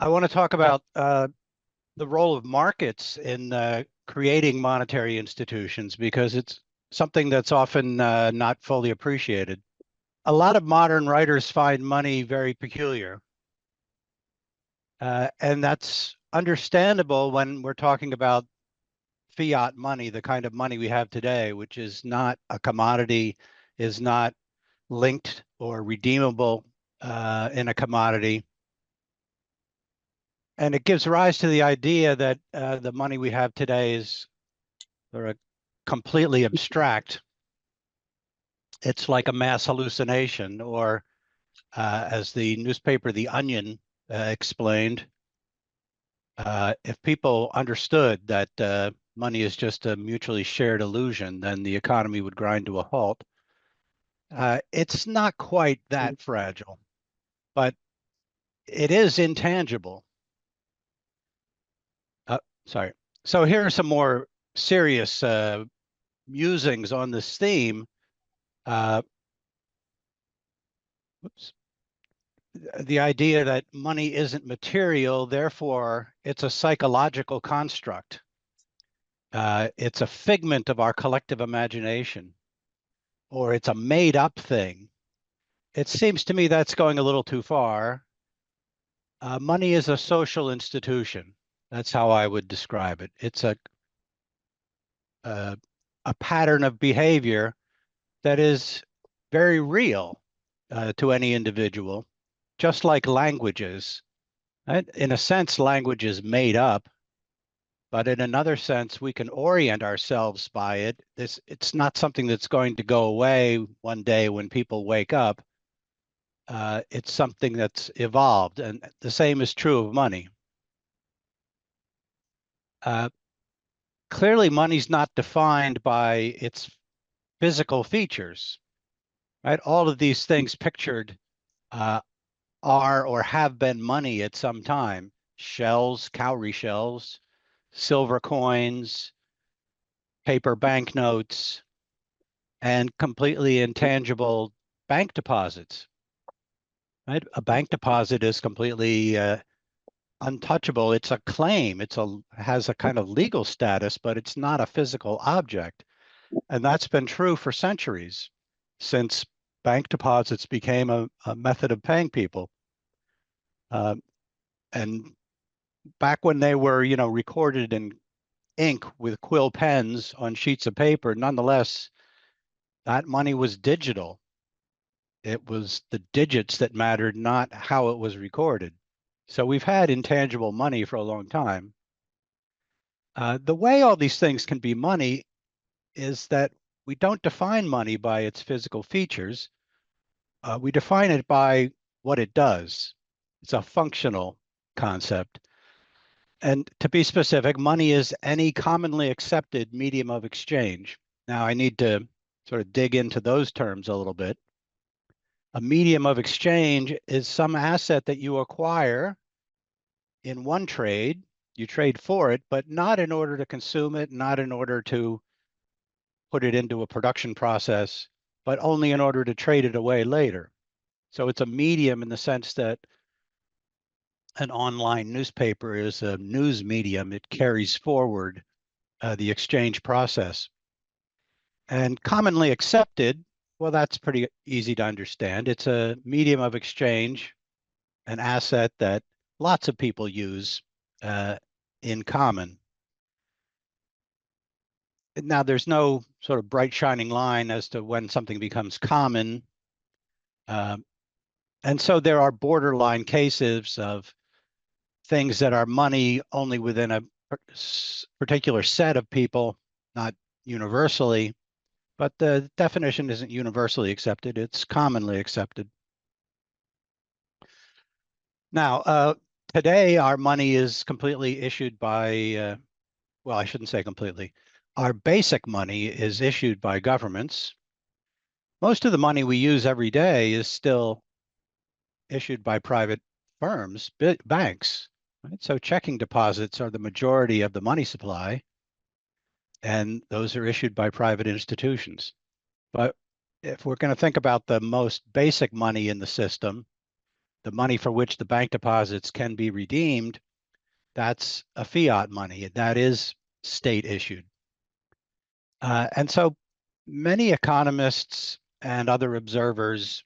I want to talk about the role of markets in creating monetary institutions because it's something that's often not fully appreciated. A lot of modern writers find money very peculiar, and that's understandable when we're talking about fiat money, the kind of money we have today, which is not a commodity, is not linked or redeemable in a commodity. And it gives rise to the idea that the money we have today is sort of completely abstract. It's like a mass hallucination, or as the newspaper The Onion explained, if people understood that money is just a mutually shared illusion, then the economy would grind to a halt. It's not quite that fragile, but it is intangible. Sorry. So here are some more serious musings on this theme. Whoops. The idea that money isn't material, therefore it's a psychological construct. It's a figment of our collective imagination, or it's a made up thing. It seems to me that's going a little too far. Money is a social institution. That's how I would describe it. It's a pattern of behavior that is very real to any individual, just like languages. Right? In a sense, language is made up, but in another sense, we can orient ourselves by it. It's not something that's going to go away one day when people wake up. It's something that's evolved, and the same is true of money. Uh, Clearly, money's not defined by its physical features, right? All of these things pictured uh, are or have been money at some time. Shells, cowrie shells, silver coins, paper banknotes, and completely intangible bank deposits. Right? A bank deposit is completely untouchable. It's a claim. Has a kind of legal status, but it's not a physical object. And that's been true for centuries since bank deposits became a method of paying people. And back when they were, recorded in ink with quill pens on sheets of paper, nonetheless, that money was digital. It was the digits that mattered, not how it was recorded. So we've had intangible money for a long time. The way all these things can be money is that we don't define money by its physical features. We define it by what it does. It's a functional concept. And to be specific, money is any commonly accepted medium of exchange. Now, I need to sort of dig into those terms a little bit. A medium of exchange is some asset that you acquire in one trade. You trade for it, but not in order to consume it, not in order to put it into a production process, but only in order to trade it away later. So it's a medium in the sense that an online newspaper is a news medium. It carries forward the exchange process. And commonly accepted, well, that's pretty easy to understand. It's a medium of exchange, an asset that lots of people use in common. Now, there's no sort of bright shining line as to when something becomes common. And so there are borderline cases of things that are money only within a particular set of people, not universally, but the definition isn't universally accepted, it's commonly accepted. Now, today our money is completely issued by, well, I shouldn't say completely. Our basic money is issued by governments. Most of the money we use every day is still issued by private firms, banks. Right? So checking deposits are the majority of the money supply, and those are issued by private institutions. But if we're going to think about the most basic money in the system, the money for which the bank deposits can be redeemed, that's a fiat money. That is state issued. And so many economists and other observers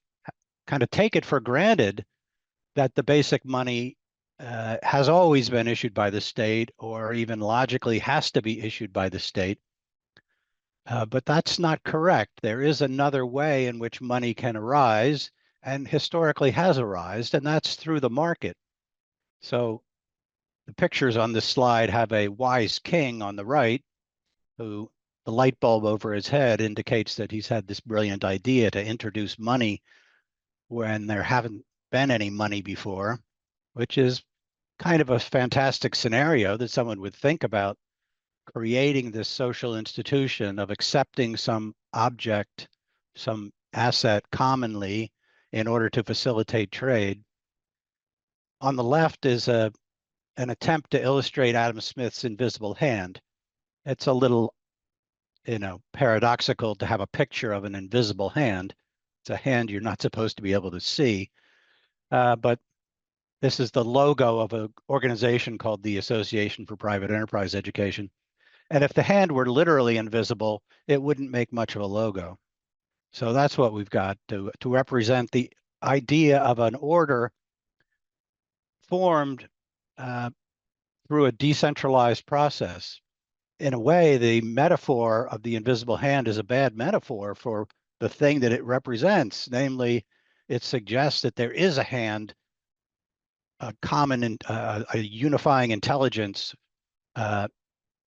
kind of take it for granted that the basic money has always been issued by the state, or even logically has to be issued by the state. But that's not correct. There is another way in which money can arise, and historically has arisen, and that's through the market. So the pictures on this slide have a wise king on the right, who the light bulb over his head indicates that he's had this brilliant idea to introduce money when there haven't been any money before, which is kind of a fantastic scenario that someone would think about creating this social institution of accepting some object, some asset commonly in order to facilitate trade. On the left is an attempt to illustrate Adam Smith's invisible hand. It's a little, paradoxical to have a picture of an invisible hand. It's a hand you're not supposed to be able to see. But this is the logo of an organization called the Association for Private Enterprise Education. And if the hand were literally invisible, it wouldn't make much of a logo. So that's what we've got to represent the idea of an order formed through a decentralized process. In a way, the metaphor of the invisible hand is a bad metaphor for the thing that it represents. Namely, it suggests that there is a hand, a common, a unifying intelligence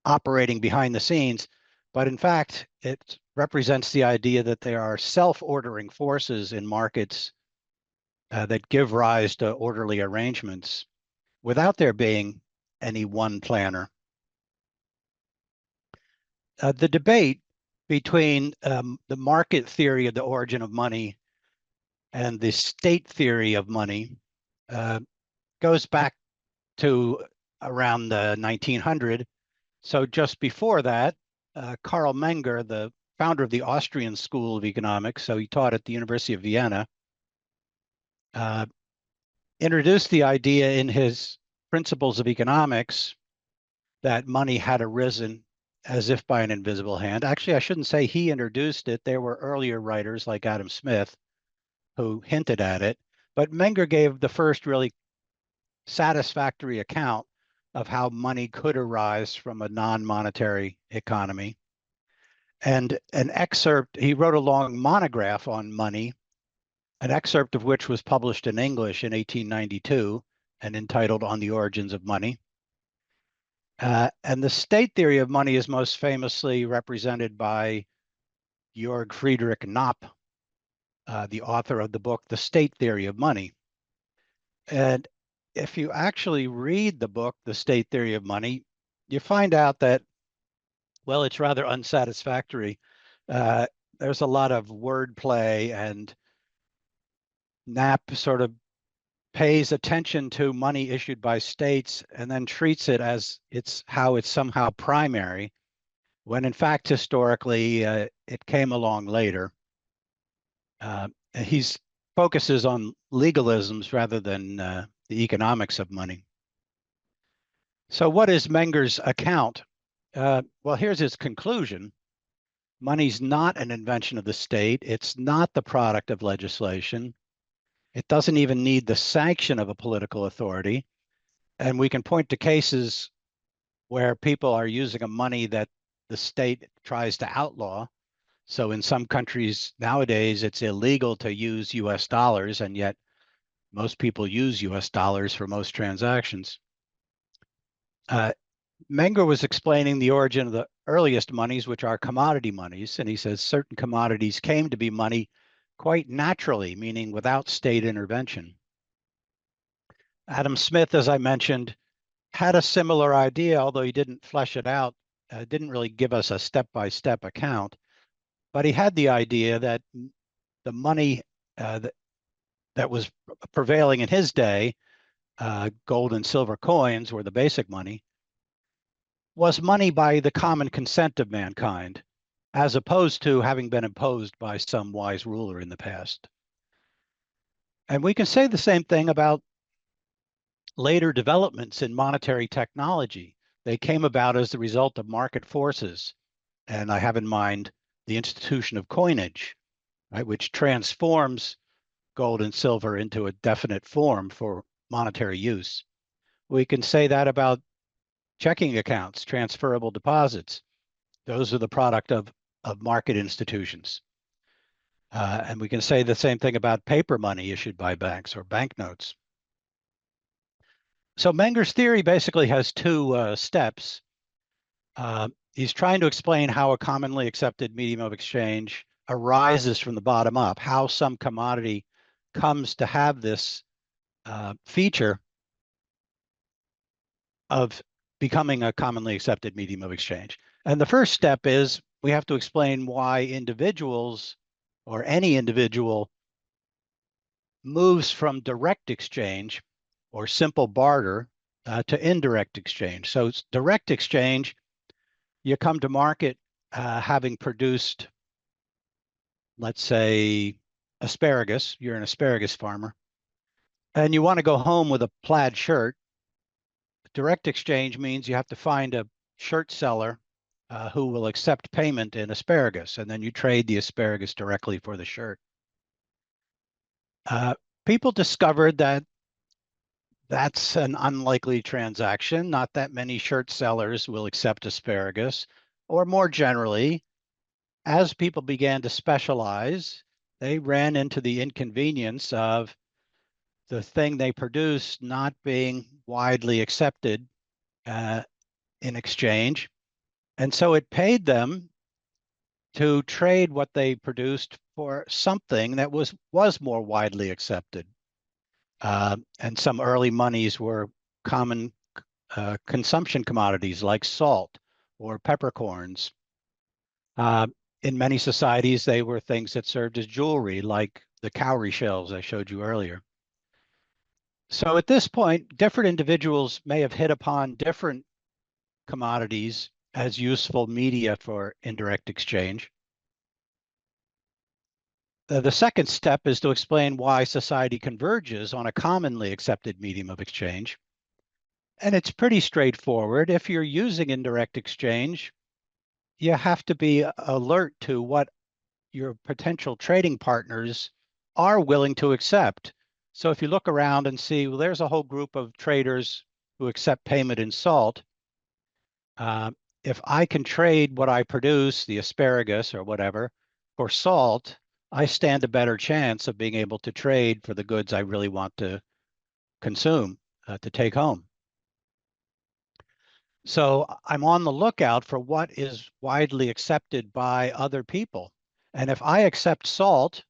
operating behind the scenes. But in fact, it represents the idea that there are self-ordering forces in markets that give rise to orderly arrangements without there being any one planner. The debate between the market theory of the origin of money and the state theory of money goes back to around 1900. So just before that, Karl Menger, the founder of the Austrian School of Economics, so he taught at the University of Vienna, introduced the idea in his Principles of Economics that money had arisen as if by an invisible hand. Actually, I shouldn't say he introduced it. There were earlier writers like Adam Smith who hinted at it, but Menger gave the first really satisfactory account of how money could arise from a non-monetary economy. And an excerpt, he wrote a long monograph on money, an excerpt of which was published in English in 1892 and entitled On the Origins of Money. And the state theory of money is most famously represented by Georg Friedrich Knopp, the author of the book, The State Theory of Money. And if you actually read the book, The State Theory of Money, you find out that, well, it's rather unsatisfactory. There's a lot of wordplay, and Knapp sort of pays attention to money issued by states and then treats it as it's somehow primary, when in fact, historically, it came along later. He focuses on legalisms rather than the economics of money. So what is Menger's account? Well, here's his conclusion. Money's not an invention of the state. It's not the product of legislation. It doesn't even need the sanction of a political authority. And we can point to cases where people are using a money that the state tries to outlaw. So in some countries nowadays, it's illegal to use US dollars, and yet most people use US dollars for most transactions. Menger was explaining the origin of the earliest monies, which are commodity monies. And he says certain commodities came to be money quite naturally, meaning without state intervention. Adam Smith, as I mentioned, had a similar idea, although he didn't flesh it out, didn't really give us a step-by-step account. But he had the idea that the money that was prevailing in his day, gold and silver coins were the basic money, was money by the common consent of mankind, as opposed to having been imposed by some wise ruler in the past. And we can say the same thing about later developments in monetary technology. They came about as the result of market forces. And I have in mind the institution of coinage, right, which transforms gold and silver into a definite form for monetary use. We can say that about checking accounts, transferable deposits. Those are the product of market institutions. And we can say the same thing about paper money issued by banks or banknotes. So Menger's theory basically has two steps. He's trying to explain how a commonly accepted medium of exchange arises from the bottom up, how some commodity comes to have this feature of becoming a commonly accepted medium of exchange. And the first step is we have to explain why individuals or any individual moves from direct exchange or simple barter to indirect exchange. So it's direct exchange, you come to market having produced, let's say, asparagus. You're an asparagus farmer, and you want to go home with a plaid shirt. Direct exchange means you have to find a shirt seller who will accept payment in asparagus, and then you trade the asparagus directly for the shirt. Uh, People discovered that that's an unlikely transaction. Not that many shirt sellers will accept asparagus, or more generally, as people began to specialize, they ran into the inconvenience of the thing they produced not being widely accepted uh, in exchange. And so it paid them to trade what they produced for something that was more widely accepted. And some early monies were common consumption commodities like salt or peppercorns. Uh, in many societies, they were things that served as jewelry, like the cowrie shells I showed you earlier. So at this point, different individuals may have hit upon different commodities as useful media for indirect exchange. The second step is to explain why society converges on a commonly accepted medium of exchange. And it's pretty straightforward. If you're using indirect exchange, you have to be alert to what your potential trading partners are willing to accept. So if you look around and see, well, there's a whole group of traders who accept payment in salt. Uh, if I can trade what I produce, the asparagus or whatever, for salt, I stand a better chance of being able to trade for the goods I really want to consume, to take home. So I'm on the lookout for what is widely accepted by other people. And if I accept salt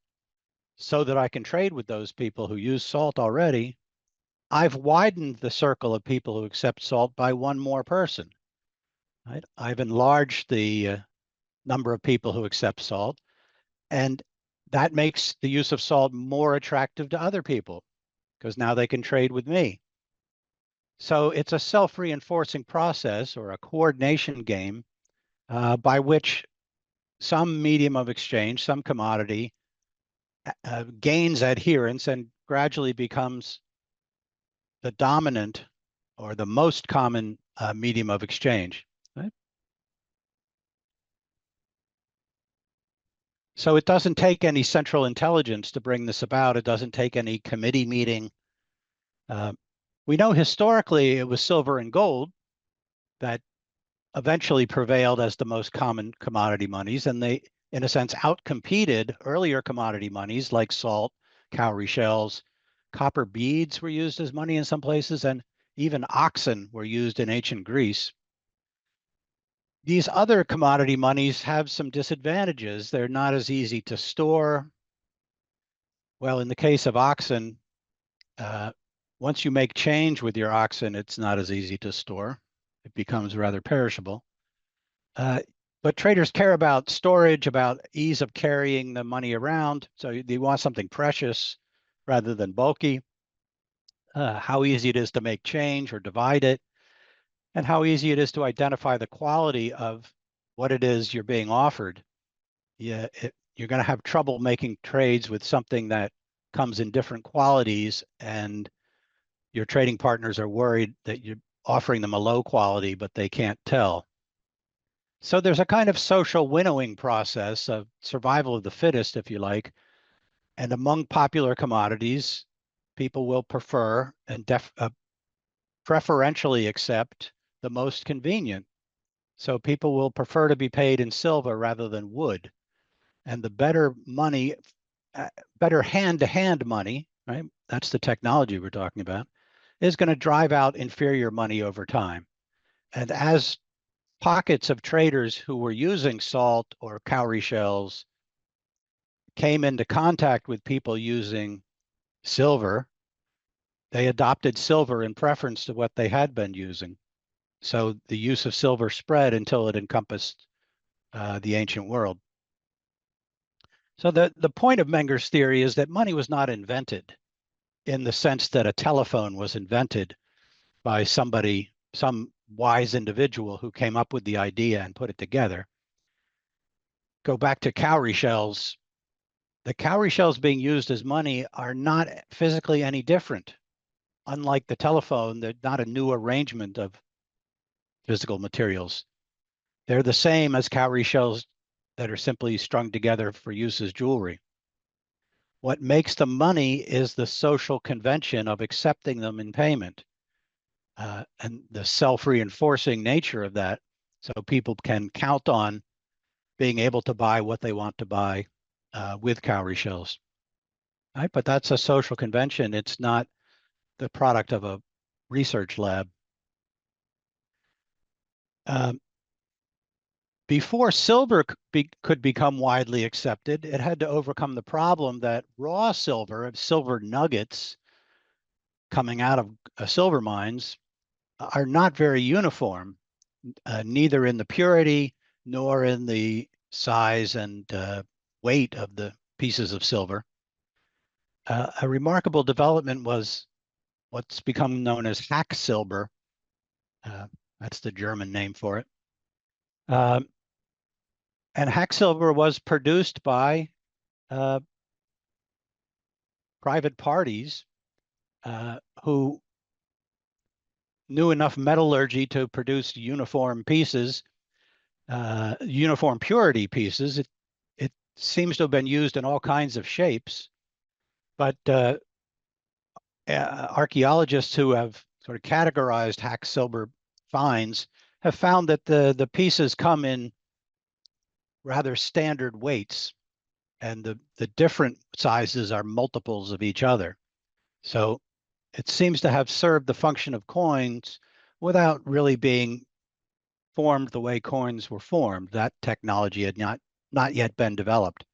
so that I can trade with those people who use salt already, I've widened the circle of people who accept salt by one more person. Right? I've enlarged the number of people who accept salt, and that makes the use of salt more attractive to other people because now they can trade with me. So it's a self-reinforcing process or a coordination game by which some medium of exchange, some commodity, gains adherence and gradually becomes the dominant or the most common medium of exchange. Right? So it doesn't take any central intelligence to bring this about. It doesn't take any committee meeting. Uh, we know historically it was silver and gold that eventually prevailed as the most common commodity monies, and they, in a sense, outcompeted earlier commodity monies like salt, cowrie shells, copper beads were used as money in some places, and even oxen were used in ancient Greece. These other commodity monies have some disadvantages. They're not as easy to store. Well, in the case of oxen, uh, once you make change with your oxen, it's not as easy to store. It becomes rather perishable. Uh, but traders care about storage, about ease of carrying the money around. So they want something precious rather than bulky. How easy it is to make change or divide it, and how easy it is to identify the quality of what it is you're being offered. You're going to have trouble making trades with something that comes in different qualities, and your trading partners are worried that you're offering them a low quality, but they can't tell. So there's a kind of social winnowing process of survival of the fittest, if you like. And among popular commodities, people will prefer and preferentially accept the most convenient. So people will prefer to be paid in silver rather than wood. And the better money, better hand-to-hand money, right? That's the technology we're talking about, is going to drive out inferior money over time. And as pockets of traders who were using salt or cowrie shells came into contact with people using silver, they adopted silver in preference to what they had been using. So the use of silver spread until it encompassed the ancient world. So the point of Menger's theory is that money was not invented in the sense that a telephone was invented by somebody, some wise individual who came up with the idea and put it together. Go back to cowrie shells. The cowrie shells being used as money are not physically any different. Unlike the telephone, they're not a new arrangement of physical materials. They're the same as cowrie shells that are simply strung together for use as jewelry. What makes them money is the social convention of accepting them in payment, and the self-reinforcing nature of that. So people can count on being able to buy what they want to buy with cowrie shells. Right? But that's a social convention. It's not the product of a research lab. Um, Before silver could become widely accepted, it had to overcome the problem that raw silver, silver nuggets coming out of silver mines, are not very uniform, neither in the purity nor in the size and weight of the pieces of silver. A remarkable development was what's become known as hack silver. Uh, that's the German name for it. Um, and hack silver was produced by uh, private parties who knew enough metallurgy to produce uniform pieces, uniform purity pieces. It seems to have been used in all kinds of shapes, but archaeologists who have sort of categorized hack silver finds have found that the pieces come in rather standard weights, and the different sizes are multiples of each other. So it seems to have served the function of coins without really being formed the way coins were formed. That technology had not yet been developed.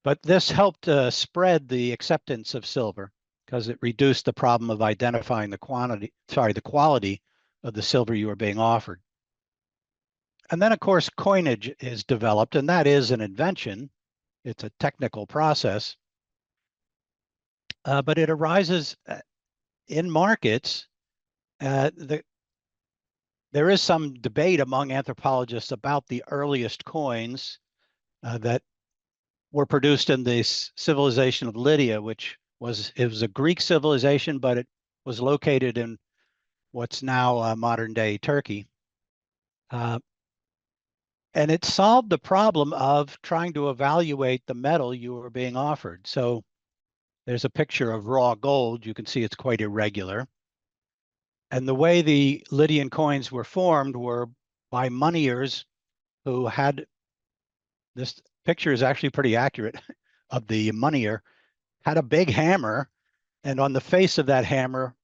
But this helped spread the acceptance of silver because it reduced the problem of identifying the quality of the silver you were being offered. And then, of course, coinage is developed, and that is an invention. It's a technical process, but it arises in markets. There is some debate among anthropologists about the earliest coins that were produced in this civilization of Lydia, which was a Greek civilization, but it was located in what's now modern day Turkey. Uh, and it solved the problem of trying to evaluate the metal you were being offered. So there's a picture of raw gold. You can see it's quite irregular. And the way the Lydian coins were formed were by moneyers who had, this picture is actually pretty accurate, of the moneyer, had a big hammer, and on the face of that hammer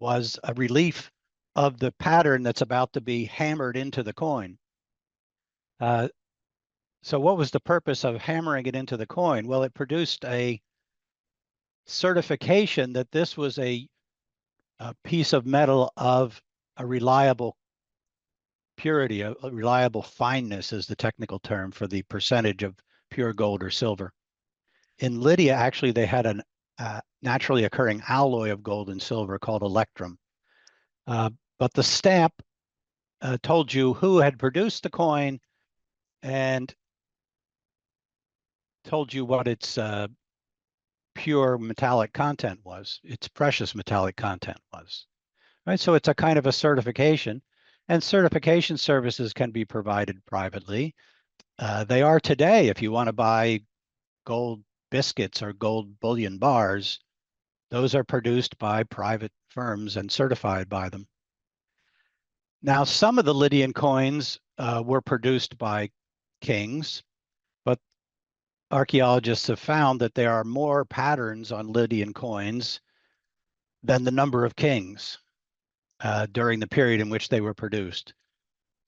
was a relief of the pattern that's about to be hammered into the coin. So what was the purpose of hammering it into the coin? Well, it produced a certification that this was a piece of metal of a reliable purity, a reliable fineness is the technical term for the percentage of pure gold or silver. In Lydia, actually, they had a naturally occurring alloy of gold and silver called electrum. But the stamp told you who had produced the coin and told you what its pure metallic content was, its precious metallic content was. Right? So it's a kind of a certification, and certification services can be provided privately. They are today, if you want to buy gold biscuits or gold bullion bars, those are produced by private firms and certified by them. Now, some of the Lydian coins were produced by kings, but archaeologists have found that there are more patterns on Lydian coins than the number of kings during the period in which they were produced.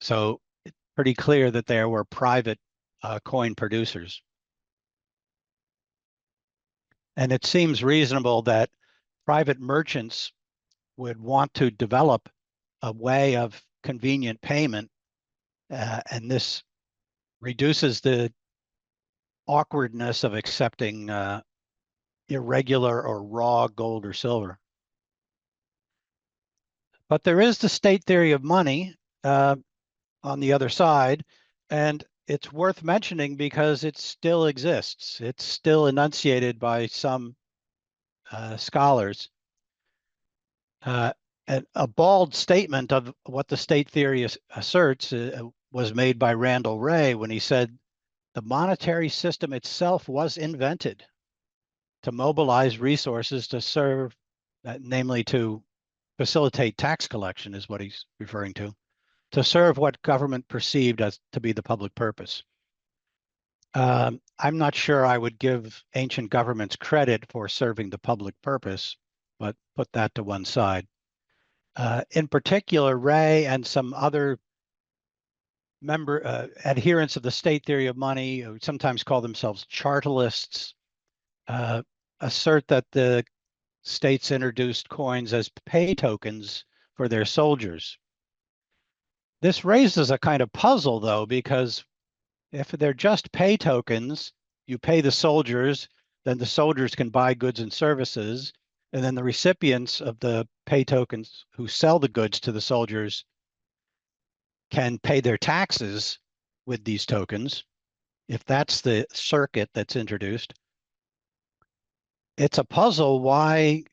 So it's pretty clear that there were private coin producers. And it seems reasonable that private merchants would want to develop a way of convenient payment, and this reduces the awkwardness of accepting irregular or raw gold or silver. But there is the state theory of money on the other side, and it's worth mentioning because it still exists. It's still enunciated by some scholars. And a bald statement of what the state theory asserts was made by Randall Wray when he said, the monetary system itself was invented to mobilize resources to serve, namely to facilitate tax collection is what he's referring to serve what government perceived as to be the public purpose. I'm not sure I would give ancient governments credit for serving the public purpose, but put that to one side. In particular, Ray and some other adherents of the state theory of money, who sometimes call themselves chartalists, assert that the states introduced coins as pay tokens for their soldiers. This raises a kind of puzzle, though, because if they're just pay tokens, you pay the soldiers, then the soldiers can buy goods and services, and then the recipients of the pay tokens who sell the goods to the soldiers can pay their taxes with these tokens. If that's the circuit that's introduced, it's a puzzle why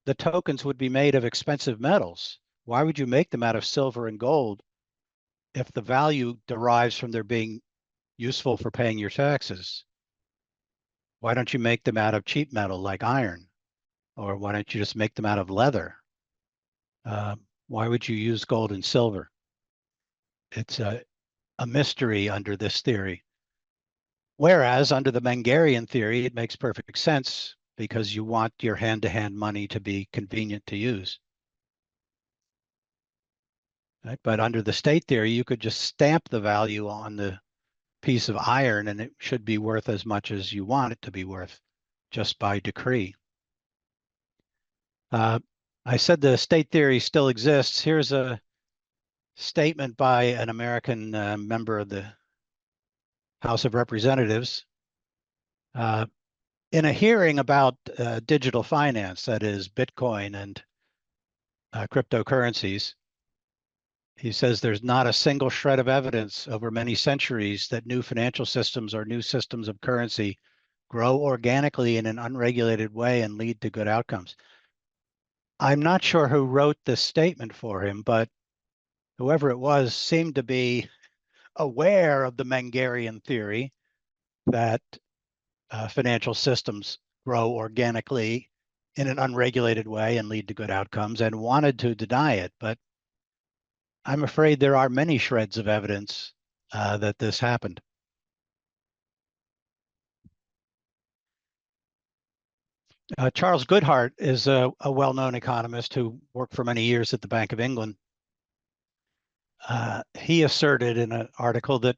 the tokens would be made of expensive metals. Why would you make them out of silver and gold if the value derives from their being useful for paying your taxes? Why don't you make them out of cheap metal like iron? Or why don't you just make them out of leather? Why would you use gold and silver? It's a mystery under this theory. Whereas under the Mangarian theory, it makes perfect sense because you want your hand-to-hand money to be convenient to use. Right? But under the state theory, you could just stamp the value on the piece of iron and it should be worth as much as you want it to be worth just by decree. I said the state theory still exists. Here's a statement by an American member of the House of Representatives in a hearing about digital finance, that is Bitcoin and cryptocurrencies. He says there's not a single shred of evidence over many centuries that new financial systems or new systems of currency grow organically in an unregulated way and lead to good outcomes. I'm not sure who wrote this statement for him, but whoever it was seemed to be aware of the Mangarian theory that financial systems grow organically in an unregulated way and lead to good outcomes and wanted to deny it. But I'm afraid there are many shreds of evidence that this happened. Charles Goodhart is a well-known economist who worked for many years at the Bank of England. He asserted in an article that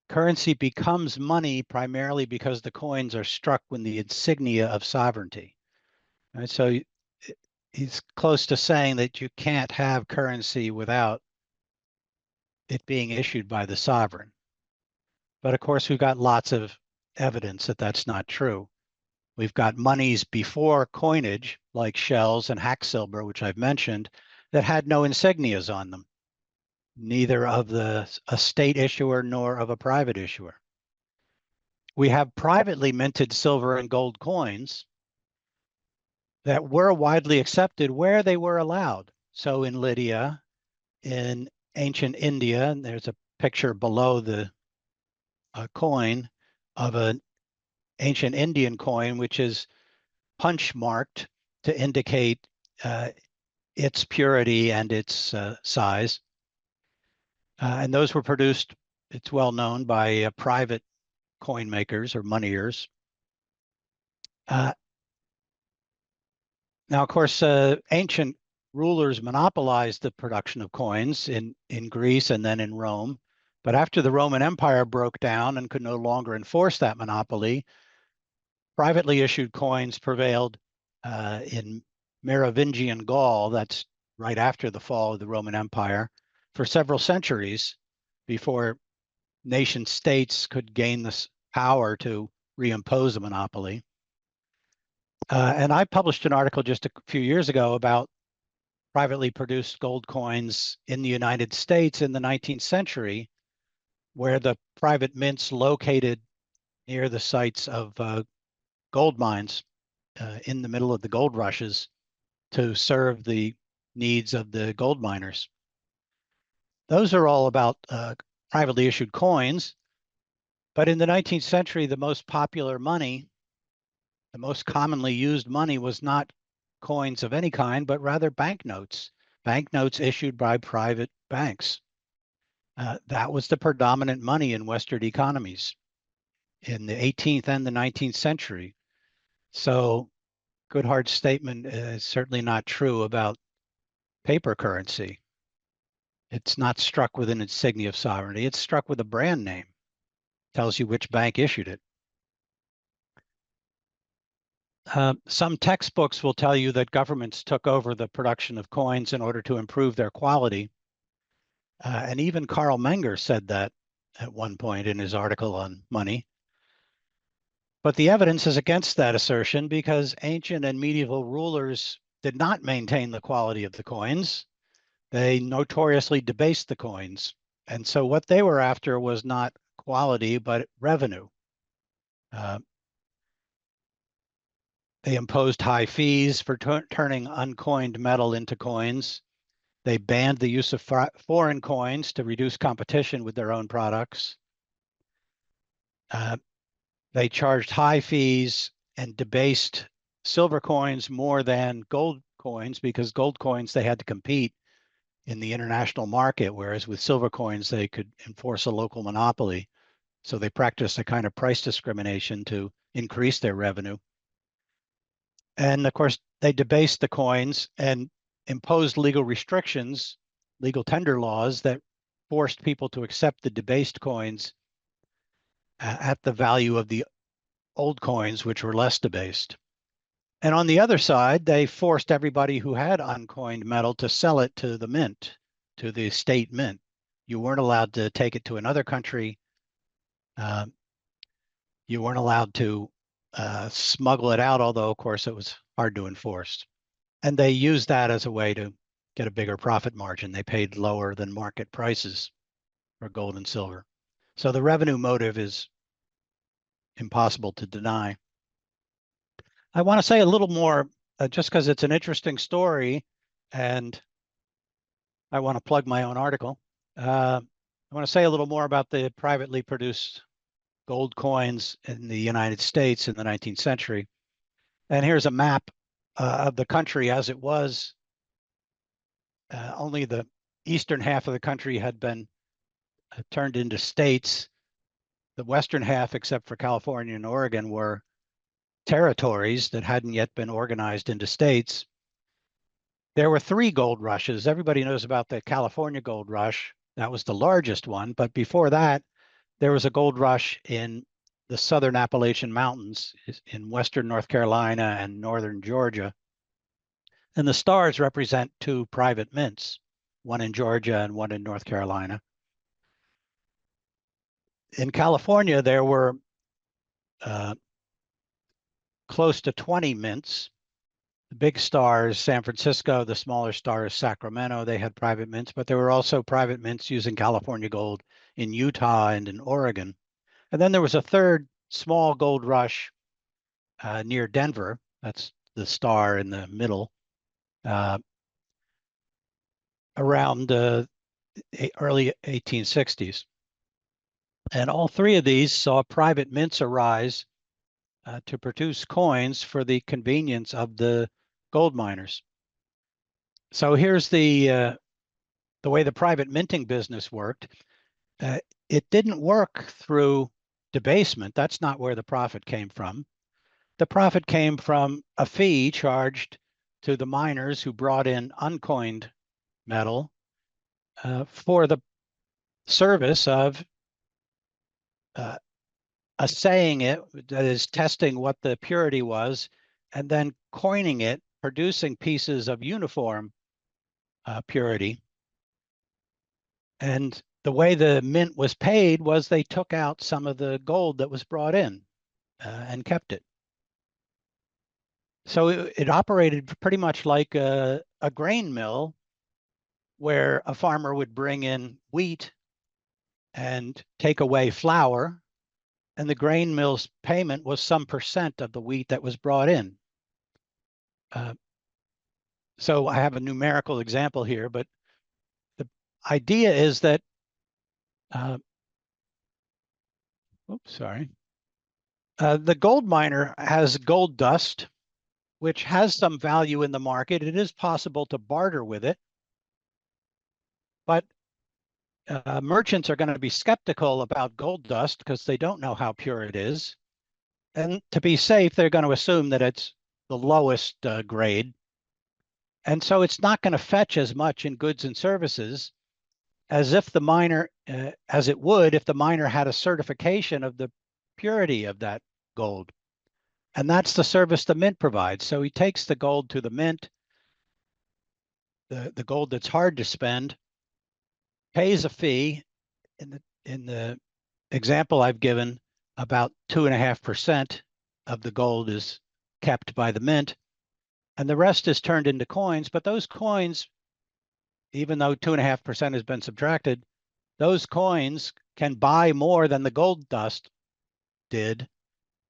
currency becomes money primarily because the coins are struck with the insignia of sovereignty. Right? So he's close to saying that you can't have currency without it being issued by the sovereign. But of course, we've got lots of evidence that that's not true. We've got monies before coinage, like shells and hack silver, which I've mentioned, that had no insignias on them, neither of a state issuer nor of a private issuer. We have privately minted silver and gold coins, that were widely accepted where they were allowed. So in Lydia, in ancient India, and there's a picture below the coin of an ancient Indian coin, which is punch marked to indicate its purity and its size. And those were produced, it's well known, by private coin makers or moneyers. Uh, Now, of course, ancient rulers monopolized the production of coins in Greece and then in Rome. But after the Roman Empire broke down and could no longer enforce that monopoly, privately issued coins prevailed in Merovingian Gaul, that's right after the fall of the Roman Empire, for several centuries before nation states could gain this power to reimpose a monopoly. And I published an article just a few years ago about privately produced gold coins in the United States in the 19th century, where the private mints located near the sites of gold mines in the middle of the gold rushes to serve the needs of the gold miners. Those are all about privately issued coins. But in the 19th century, the most popular money, the most commonly used money was not coins of any kind, but rather banknotes issued by private banks. That was the predominant money in Western economies in the 18th and the 19th century. So Goodhart's statement is certainly not true about paper currency. It's not struck with an insignia of sovereignty. It's struck with a brand name. Tells you which bank issued it. Some textbooks will tell you that governments took over the production of coins in order to improve their quality. And even Carl Menger said that at one point in his article on money. But the evidence is against that assertion because ancient and medieval rulers did not maintain the quality of the coins. They notoriously debased the coins. And so what they were after was not quality, but revenue. Uh, they imposed high fees for turning uncoined metal into coins. They banned the use of foreign coins to reduce competition with their own products. They charged high fees and debased silver coins more than gold coins because gold coins, they had to compete in the international market, whereas with silver coins, they could enforce a local monopoly. So they practiced a kind of price discrimination to increase their revenue. And of course, they debased the coins and imposed legal restrictions, legal tender laws that forced people to accept the debased coins at the value of the old coins, which were less debased. And on the other side, they forced everybody who had uncoined metal to sell it to the mint, to the state mint. You weren't allowed to take it to another country. You weren't allowed to smuggle it out, although, of course, it was hard to enforce. And they used that as a way to get a bigger profit margin. They paid lower than market prices for gold and silver. So the revenue motive is impossible to deny. I want to say a little more, just because it's an interesting story, and I want to plug my own article. I want to say a little more about the privately produced gold coins in the United States in the 19th century. And here's a map of the country as it was. Only the eastern half of the country had been turned into states. The western half, except for California and Oregon, were territories that hadn't yet been organized into states. There were three gold rushes. Everybody knows about the California gold rush. That was the largest one. But before that, there was a gold rush in the southern Appalachian Mountains in western North Carolina and northern Georgia. And the stars represent two private mints, one in Georgia and one in North Carolina. In California, there were close to 20 mints. The big stars, San Francisco, the smaller stars, Sacramento, they had private mints, but there were also private mints using California gold in Utah and in Oregon. And then there was a third small gold rush near Denver. That's the star in the middle, uh, around early 1860s. And all three of these saw private mints arise to produce coins for the convenience of the gold miners. So here's the way the private minting business worked. It didn't work through debasement. That's not where the profit came from. The profit came from a fee charged to the miners who brought in uncoined metal for the service of uh, assaying it, that is, testing what the purity was, and then coining it, producing pieces of uniform purity. And the way the mint was paid was they took out some of the gold that was brought in and kept it. So it operated pretty much like a grain mill where a farmer would bring in wheat and take away flour, and the grain mill's payment was some percent of the wheat that was brought in. So I have a numerical example here, but the idea is that, oops, sorry. The gold miner has gold dust, which has some value in the market. It is possible to barter with it, but merchants are going to be skeptical about gold dust because they don't know how pure it is. And to be safe, they're going to assume that it's the lowest grade. And so it's not going to fetch as much in goods and services as if the miner, as it would if the miner had a certification of the purity of that gold. And that's the service the mint provides. So he takes the gold to the mint, the gold that's hard to spend, pays a fee. In the example I've given, about 2.5% of the gold is kept by the mint, and the rest is turned into coins. But those coins, even though 2.5% has been subtracted, those coins can buy more than the gold dust did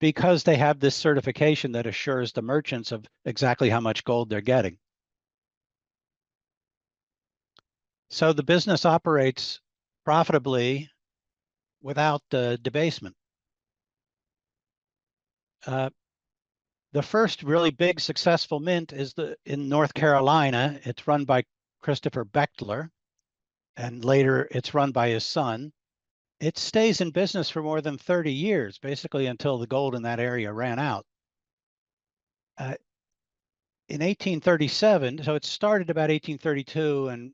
because they have this certification that assures the merchants of exactly how much gold they're getting. So the business operates profitably without debasement. The first really big successful mint is in North Carolina. It's run by Christopher Bechtler, and later it's run by his son. It stays in business for more than 30 years, basically until the gold in that area ran out. In 1837, so it started about 1832 and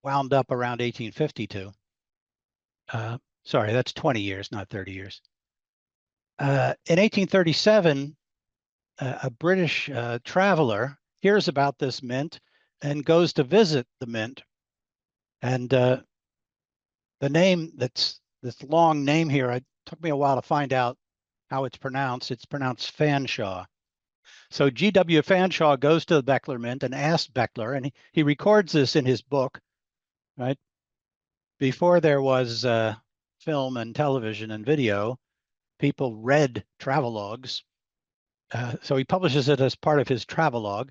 wound up around 1852. Sorry, that's 20 years, not 30 years. In 1837, a British traveler hears about this mint and goes to visit the mint. And the name, that's this long name here, it took me a while to find out how it's pronounced. It's pronounced Fanshawe. So G.W. Fanshawe goes to the Bechtler Mint and asks Bechtler, and he records this in his book, right? Before there was film and television and video, people read travelogues. So he publishes it as part of his travelogue.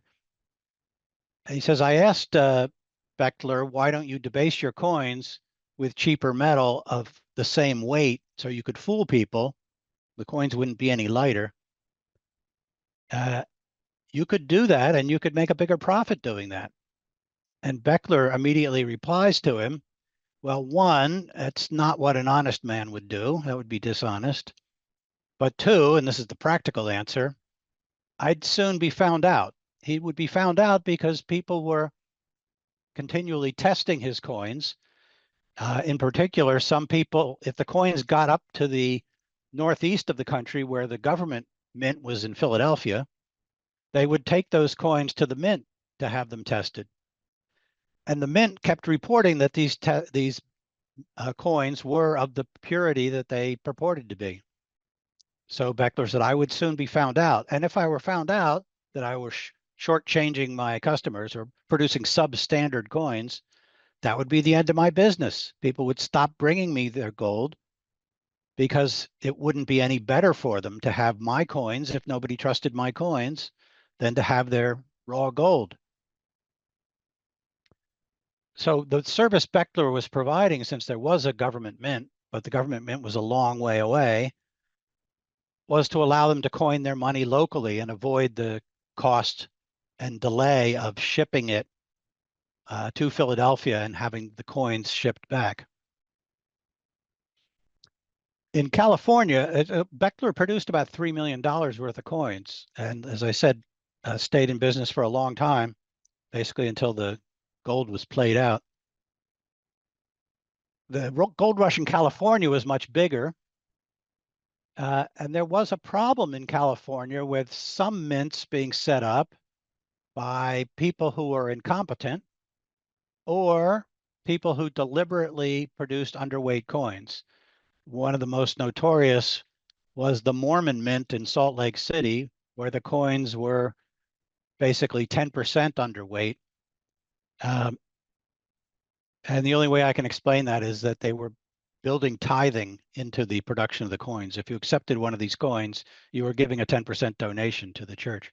He says, I asked Bechtler, why don't you debase your coins with cheaper metal of the same weight so you could fool people? The coins wouldn't be any lighter. You could do that and you could make a bigger profit doing that. And Bechtler immediately replies to him, well, one, it's not what an honest man would do. That would be dishonest. But two, and this is the practical answer, I'd soon be found out. He would be found out because people were continually testing his coins. In particular, some people, if the coins got up to the northeast of the country where the government mint was in Philadelphia, they would take those coins to the mint to have them tested. And the mint kept reporting that these coins were of the purity that they purported to be. So Bechtler said, I would soon be found out. And if I were found out that I was shortchanging my customers or producing substandard coins, that would be the end of my business. People would stop bringing me their gold because it wouldn't be any better for them to have my coins if nobody trusted my coins than to have their raw gold. So the service Beckler was providing, since there was a government mint, but the government mint was a long way away, was to allow them to coin their money locally and avoid the cost and delay of shipping it to Philadelphia and having the coins shipped back. In California, Beckler produced about $3 million worth of coins. And as I said, stayed in business for a long time, basically until the gold was played out. The gold rush in California was much bigger. And there was a problem in California with some mints being set up by people who were incompetent or people who deliberately produced underweight coins. One of the most notorious was the Mormon Mint in Salt Lake City, where the coins were basically 10% underweight. And the only way I can explain that is that they were building tithing into the production of the coins. If you accepted one of these coins, you were giving a 10% donation to the church.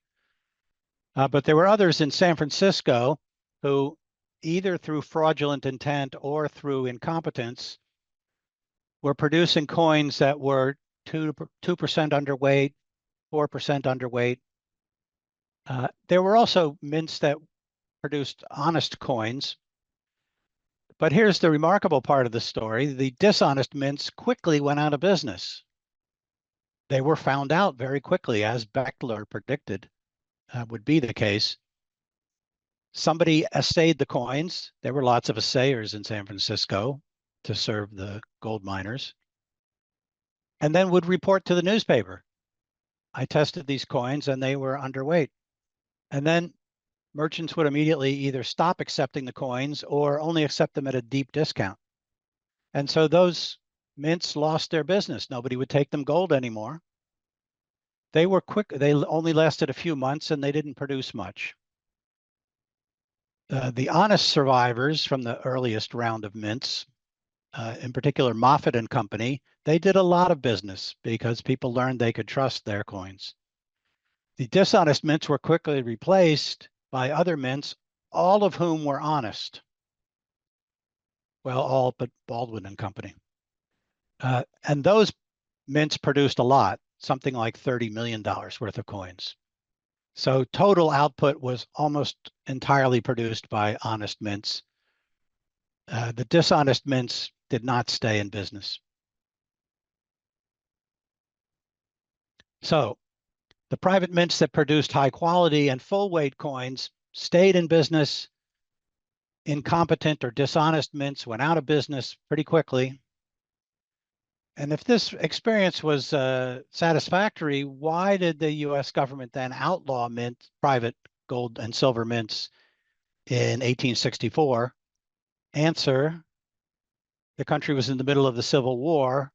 But there were others in San Francisco who, either through fraudulent intent or through incompetence, were producing coins that were 2% underweight, 4% underweight. There were also mints that produced honest coins. But here's the remarkable part of the story. The dishonest mints quickly went out of business. They were found out very quickly, as Beckler predicted would be the case. Somebody assayed the coins. There were lots of assayers in San Francisco to serve the gold miners, and then would report to the newspaper, I tested these coins and they were underweight. And then merchants would immediately either stop accepting the coins or only accept them at a deep discount. And so those mints lost their business. Nobody would take them gold anymore. They were quick. They only lasted a few months and they didn't produce much. The honest survivors from the earliest round of mints, in particular Moffett and Company, they did a lot of business because people learned they could trust their coins. The dishonest mints were quickly replaced by other mints, all of whom were honest. Well, all but Baldwin and Company. And those mints produced a lot, something like $30 million worth of coins. So total output was almost entirely produced by honest mints. The dishonest mints did not stay in business. So the private mints that produced high quality and full weight coins stayed in business. Incompetent or dishonest mints went out of business pretty quickly. And if this experience was satisfactory, why did the US government then outlaw private gold and silver mints in 1864? Answer: the country was in the middle of the Civil War,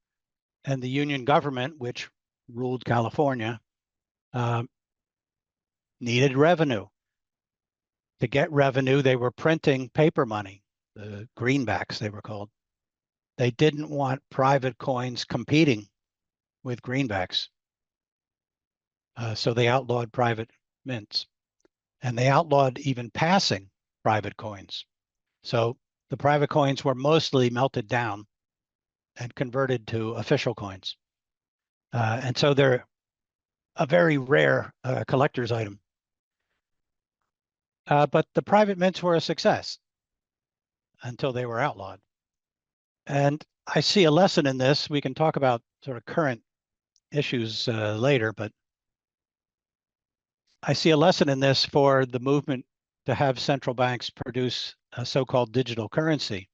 and the Union government, which ruled California, needed revenue. To get revenue, they were printing paper money, the greenbacks they were called. They didn't want private coins competing with greenbacks. So they outlawed private mints, and they outlawed even passing private coins. So the private coins were mostly melted down and converted to official coins. And so they're a very rare collector's item. But the private mints were a success until they were outlawed. And I see a lesson in this. We can talk about sort of current issues later, but I see a lesson in this for the movement to have central banks produce a so-called digital currency.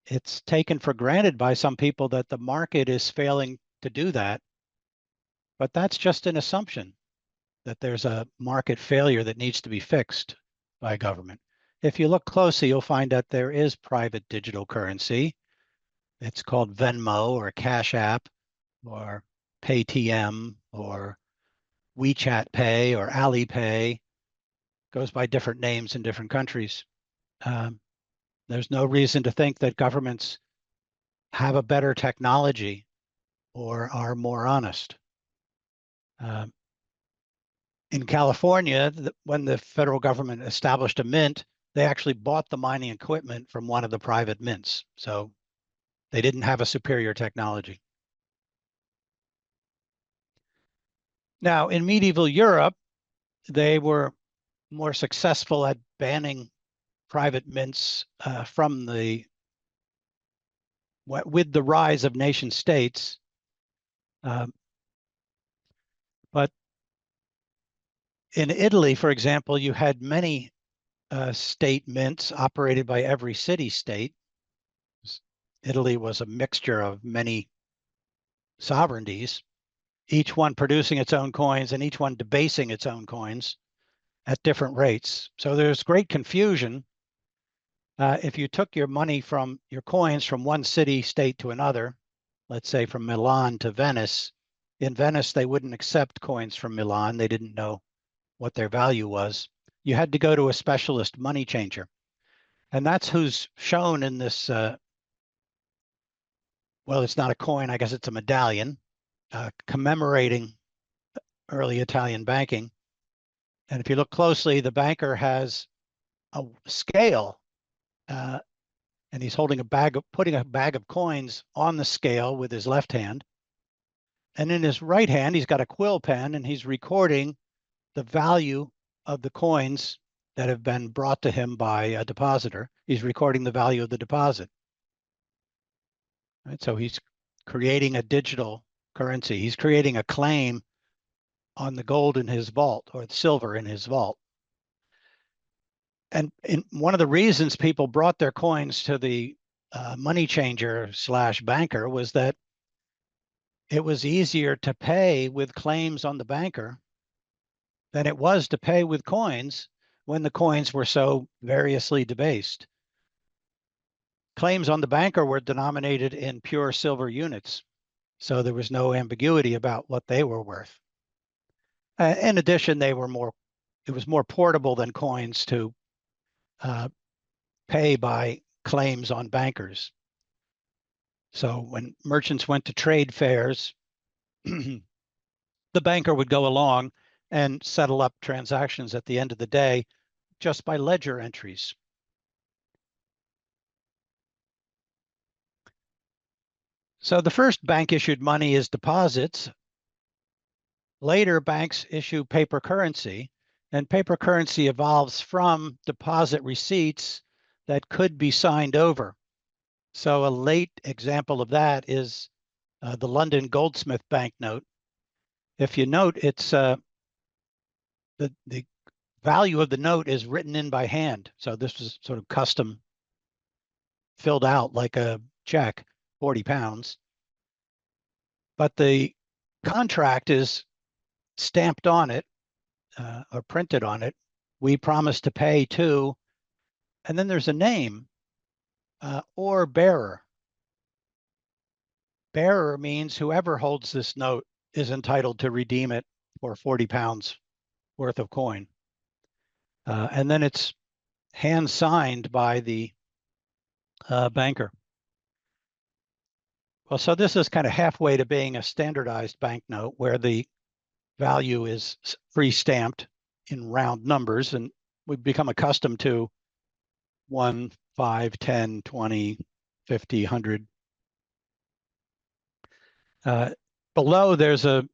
It's taken for granted by some people that the market is failing to do that, but that's just an assumption that there's a market failure that needs to be fixed by government. If you look closely, you'll find that there is private digital currency. It's called Venmo or Cash App or Paytm or WeChat Pay or Alipay. Goes by different names in different countries. There's no reason to think that governments have a better technology or are more honest. In California, when the federal government established a mint, they actually bought the mining equipment from one of the private mints. So they didn't have a superior technology. Now, in medieval Europe, they were more successful at banning private mints from the with the rise of nation states. But in Italy, for example, you had many state mints operated by every city state. Italy was a mixture of many sovereignties, each one producing its own coins and each one debasing its own coins at different rates. So there's great confusion. If you took your money from your coins from one city state to another, let's say from Milan to Venice, in Venice, they wouldn't accept coins from Milan. They didn't know what their value was. You had to go to a specialist money changer. And that's who's shown in this, well, it's not a coin, I guess it's a medallion, commemorating early Italian banking. And if you look closely, the banker has a scale, and he's holding putting a bag of coins on the scale with his left hand. And in his right hand, he's got a quill pen and he's recording the value of the coins that have been brought to him by a depositor. He's recording the value of the deposit. Right? So he's creating a digital currency. He's creating a claim on the gold in his vault or the silver in his vault. And one of the reasons people brought their coins to the money changer / banker was that it was easier to pay with claims on the banker than it was to pay with coins when the coins were so variously debased. Claims on the banker were denominated in pure silver units, so there was no ambiguity about what they were worth. In addition, it was more portable than coins to pay by claims on bankers. So when merchants went to trade fairs, the banker would go along and settle up transactions at the end of the day just by ledger entries. So the first bank issued money is deposits. Later, banks issue paper currency, and paper currency evolves from deposit receipts that could be signed over. So a late example of that is the London Goldsmith banknote. If you note, it's the value of the note is written in by hand. So this was sort of custom filled out like a check, 40 pounds. But the contract is stamped on it or printed on it. We promise to pay to, and then there's a name or bearer. Bearer means whoever holds this note is entitled to redeem it for 40 pounds worth of coin. And then it's hand signed by the banker. Well, so this is kind of halfway to being a standardized banknote where the value is pre-stamped in round numbers, and we've become accustomed to 1, 5, 10, 20, 50, 100. Below, there's a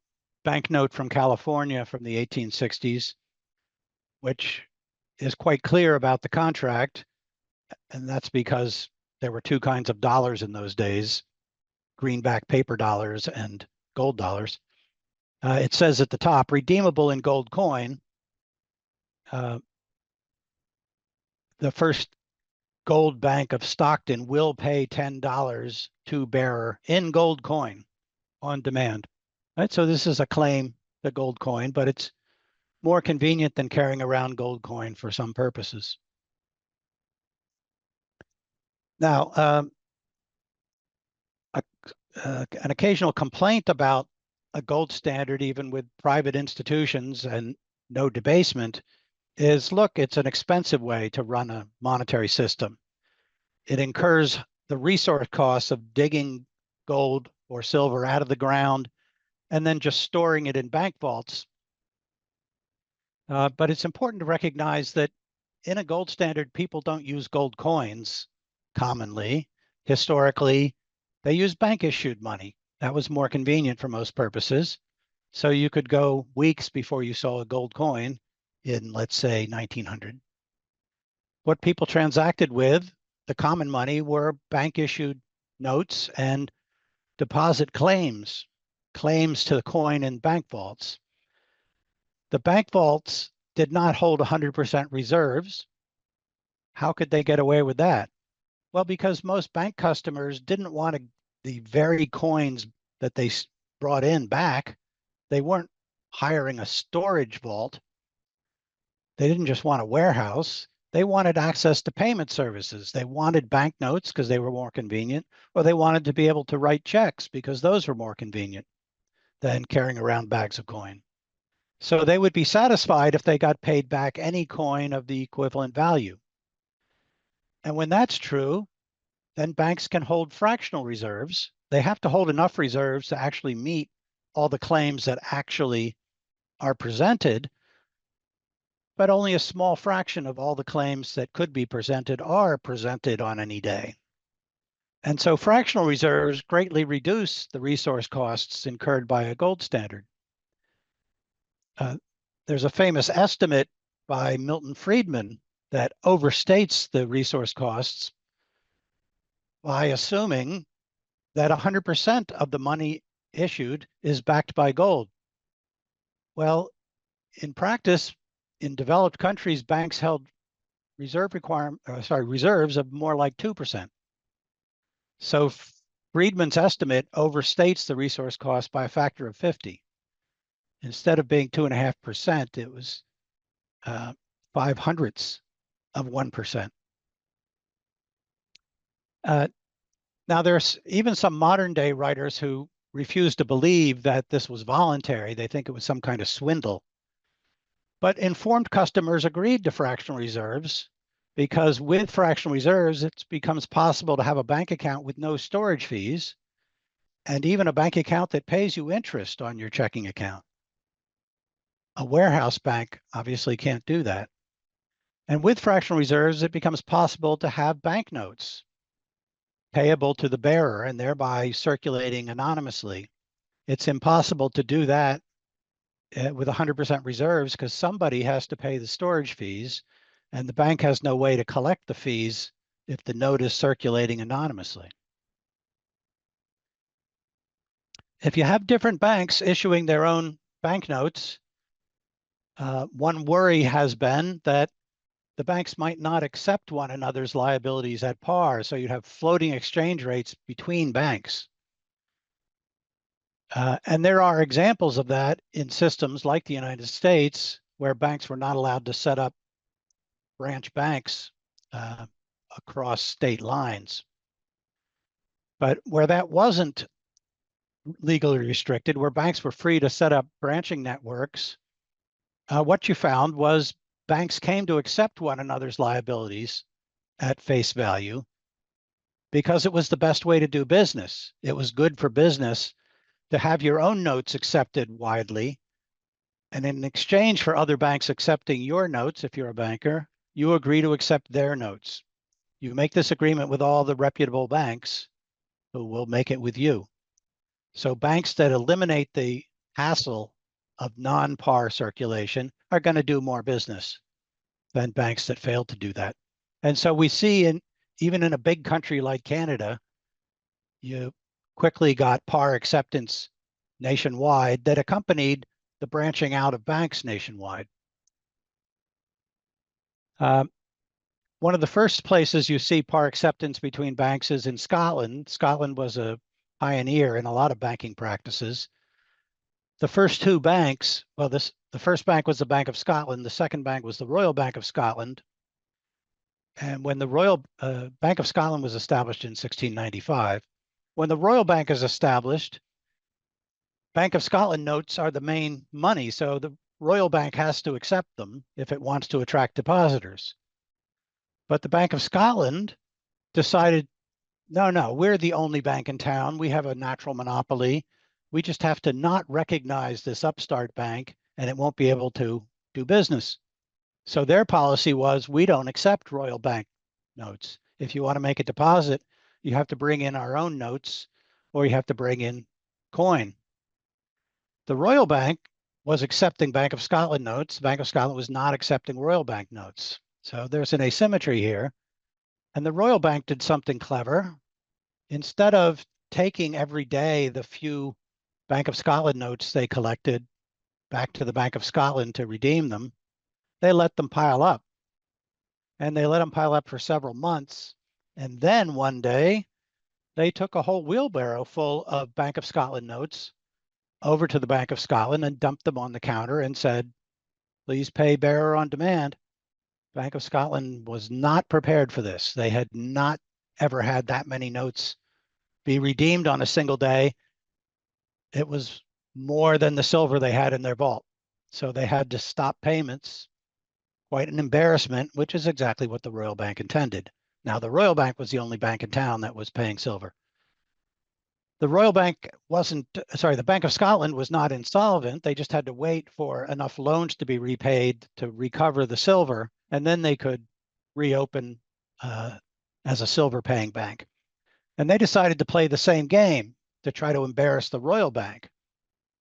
banknote from California from the 1860s, which is quite clear about the contract, and that's because there were two kinds of dollars in those days, greenback paper dollars and gold dollars. It says at the top, redeemable in gold coin. The first gold bank of Stockton will pay $10 to bearer in gold coin on demand. Right? So this is a claim, the gold coin, but it's more convenient than carrying around gold coin for some purposes. Now, an occasional complaint about a gold standard, even with private institutions and no debasement, is look, it's an expensive way to run a monetary system. It incurs the resource costs of digging gold or silver out of the ground and then just storing it in bank vaults. But it's important to recognize that in a gold standard, people don't use gold coins commonly. Historically, they use bank issued money. That was more convenient for most purposes. So you could go weeks before you saw a gold coin in, let's say, 1900. What people transacted with, the common money, were bank issued notes and deposit claims, claims to the coin in bank vaults. The bank vaults did not hold 100% reserves. How could they get away with that? Well, because most bank customers didn't want the very coins that they brought in back. They weren't hiring a storage vault. They didn't just want a warehouse. They wanted access to payment services. They wanted banknotes because they were more convenient, or they wanted to be able to write checks because those were more convenient than carrying around bags of coin. So they would be satisfied if they got paid back any coin of the equivalent value. And when that's true, then banks can hold fractional reserves. They have to hold enough reserves to actually meet all the claims that actually are presented, but only a small fraction of all the claims that could be presented are presented on any day. And so fractional reserves greatly reduce the resource costs incurred by a gold standard. There's a famous estimate by Milton Friedman that overstates the resource costs by assuming that 100% of the money issued is backed by gold. Well, in practice, in developed countries, banks held reserves of more like 2%. So Friedman's estimate overstates the resource cost by a factor of 50. Instead of being 2.5%, it was 5/100ths of 1%. Now, there's even some modern day writers who refuse to believe that this was voluntary. They think it was some kind of swindle. But informed customers agreed to fractional reserves because with fractional reserves, it becomes possible to have a bank account with no storage fees and even a bank account that pays you interest on your checking account. A warehouse bank obviously can't do that. And with fractional reserves, it becomes possible to have banknotes payable to the bearer and thereby circulating anonymously. It's impossible to do that with 100% reserves because somebody has to pay the storage fees and the bank has no way to collect the fees if the note is circulating anonymously. If you have different banks issuing their own banknotes, one worry has been that the banks might not accept one another's liabilities at par, so you'd have floating exchange rates between banks. And there are examples of that in systems like the United States, where banks were not allowed to set up branch banks across state lines. But where that wasn't legally restricted, where banks were free to set up branching networks, what you found was banks came to accept one another's liabilities at face value because it was the best way to do business. It was good for business to have your own notes accepted widely. And in exchange for other banks accepting your notes, if you're a banker, you agree to accept their notes. You make this agreement with all the reputable banks who will make it with you. So banks that eliminate the hassle of non-par circulation are going to do more business than banks that fail to do that. And so we see even in a big country like Canada, you quickly got par acceptance nationwide that accompanied the branching out of banks nationwide. One of the first places you see par acceptance between banks is in Scotland. Scotland was a pioneer in a lot of banking practices. The first two banks, well, the first bank was the Bank of Scotland. The second bank was the Royal Bank of Scotland. And when the Royal Bank of Scotland was established in 1695, when the Royal Bank is established, Bank of Scotland notes are the main money. So the Royal Bank has to accept them if it wants to attract depositors. But the Bank of Scotland decided, no, we're the only bank in town. We have a natural monopoly. We just have to not recognize this upstart bank and it won't be able to do business. So their policy was, we don't accept Royal Bank notes. If you want to make a deposit, you have to bring in our own notes or you have to bring in coin. The Royal Bank was accepting Bank of Scotland notes. Bank of Scotland was not accepting Royal Bank notes. So there's an asymmetry here. And the Royal Bank did something clever. Instead of taking every day the few Bank of Scotland notes they collected back to the Bank of Scotland to redeem them, they let them pile up. And they let them pile up for several months. And then one day, they took a whole wheelbarrow full of Bank of Scotland notes over to the Bank of Scotland and dumped them on the counter and said, please pay bearer on demand. Bank of Scotland was not prepared for this. They had not ever had that many notes be redeemed on a single day. It was more than the silver they had in their vault. So they had to stop payments. Quite an embarrassment, which is exactly what the Royal Bank intended. Now, the Royal Bank was the only bank in town that was paying silver. The Royal Bank wasn't, sorry, the Bank of Scotland was not insolvent. They just had to wait for enough loans to be repaid to recover the silver, and then they could reopen as a silver paying bank. And they decided to play the same game to try to embarrass the Royal Bank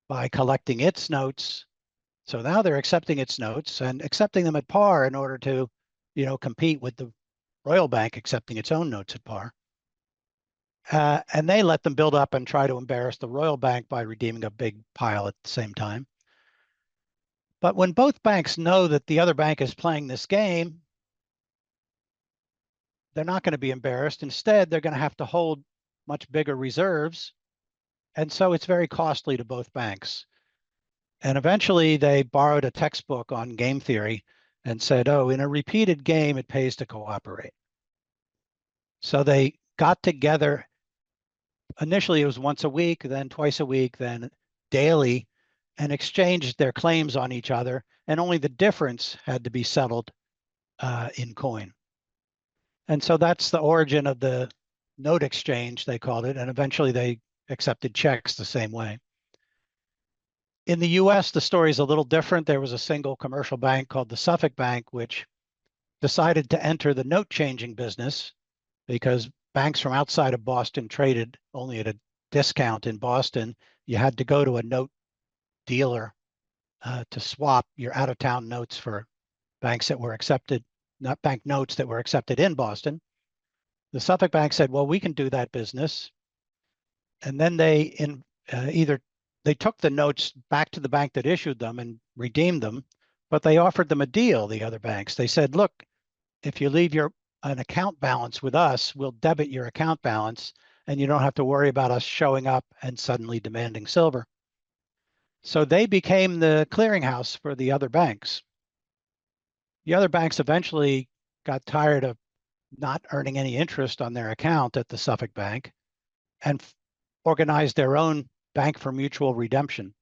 by collecting its notes. So now they're accepting its notes and accepting them at par in order to, compete with the Royal Bank accepting its own notes at par. And they let them build up and try to embarrass the Royal Bank by redeeming a big pile at the same time. But when both banks know that the other bank is playing this game, they're not going to be embarrassed. Instead, they're going to have to hold much bigger reserves. And so it's very costly to both banks. And eventually they borrowed a textbook on game theory and said, oh, in a repeated game, it pays to cooperate. So they got together. Initially, it was once a week, then twice a week, then daily, and exchanged their claims on each other. And only the difference had to be settled in coin. And so that's the origin of the note exchange, they called it. And eventually they accepted checks the same way. In the US, the story is a little different. There was a single commercial bank called the Suffolk Bank, which decided to enter the note changing business because banks from outside of Boston traded only at a discount in Boston. You had to go to a note dealer to swap your out of town notes for banks that were accepted, not bank notes that were accepted in Boston. The Suffolk Bank said, well, we can do that business. And then they either they took the notes back to the bank that issued them and redeemed them, but they offered them a deal, the other banks. They said, look, if you leave an account balance with us, we'll debit your account balance and you don't have to worry about us showing up and suddenly demanding silver. So they became the clearinghouse for the other banks. The other banks eventually got tired of not earning any interest on their account at the Suffolk Bank and organized their own bank for mutual redemption.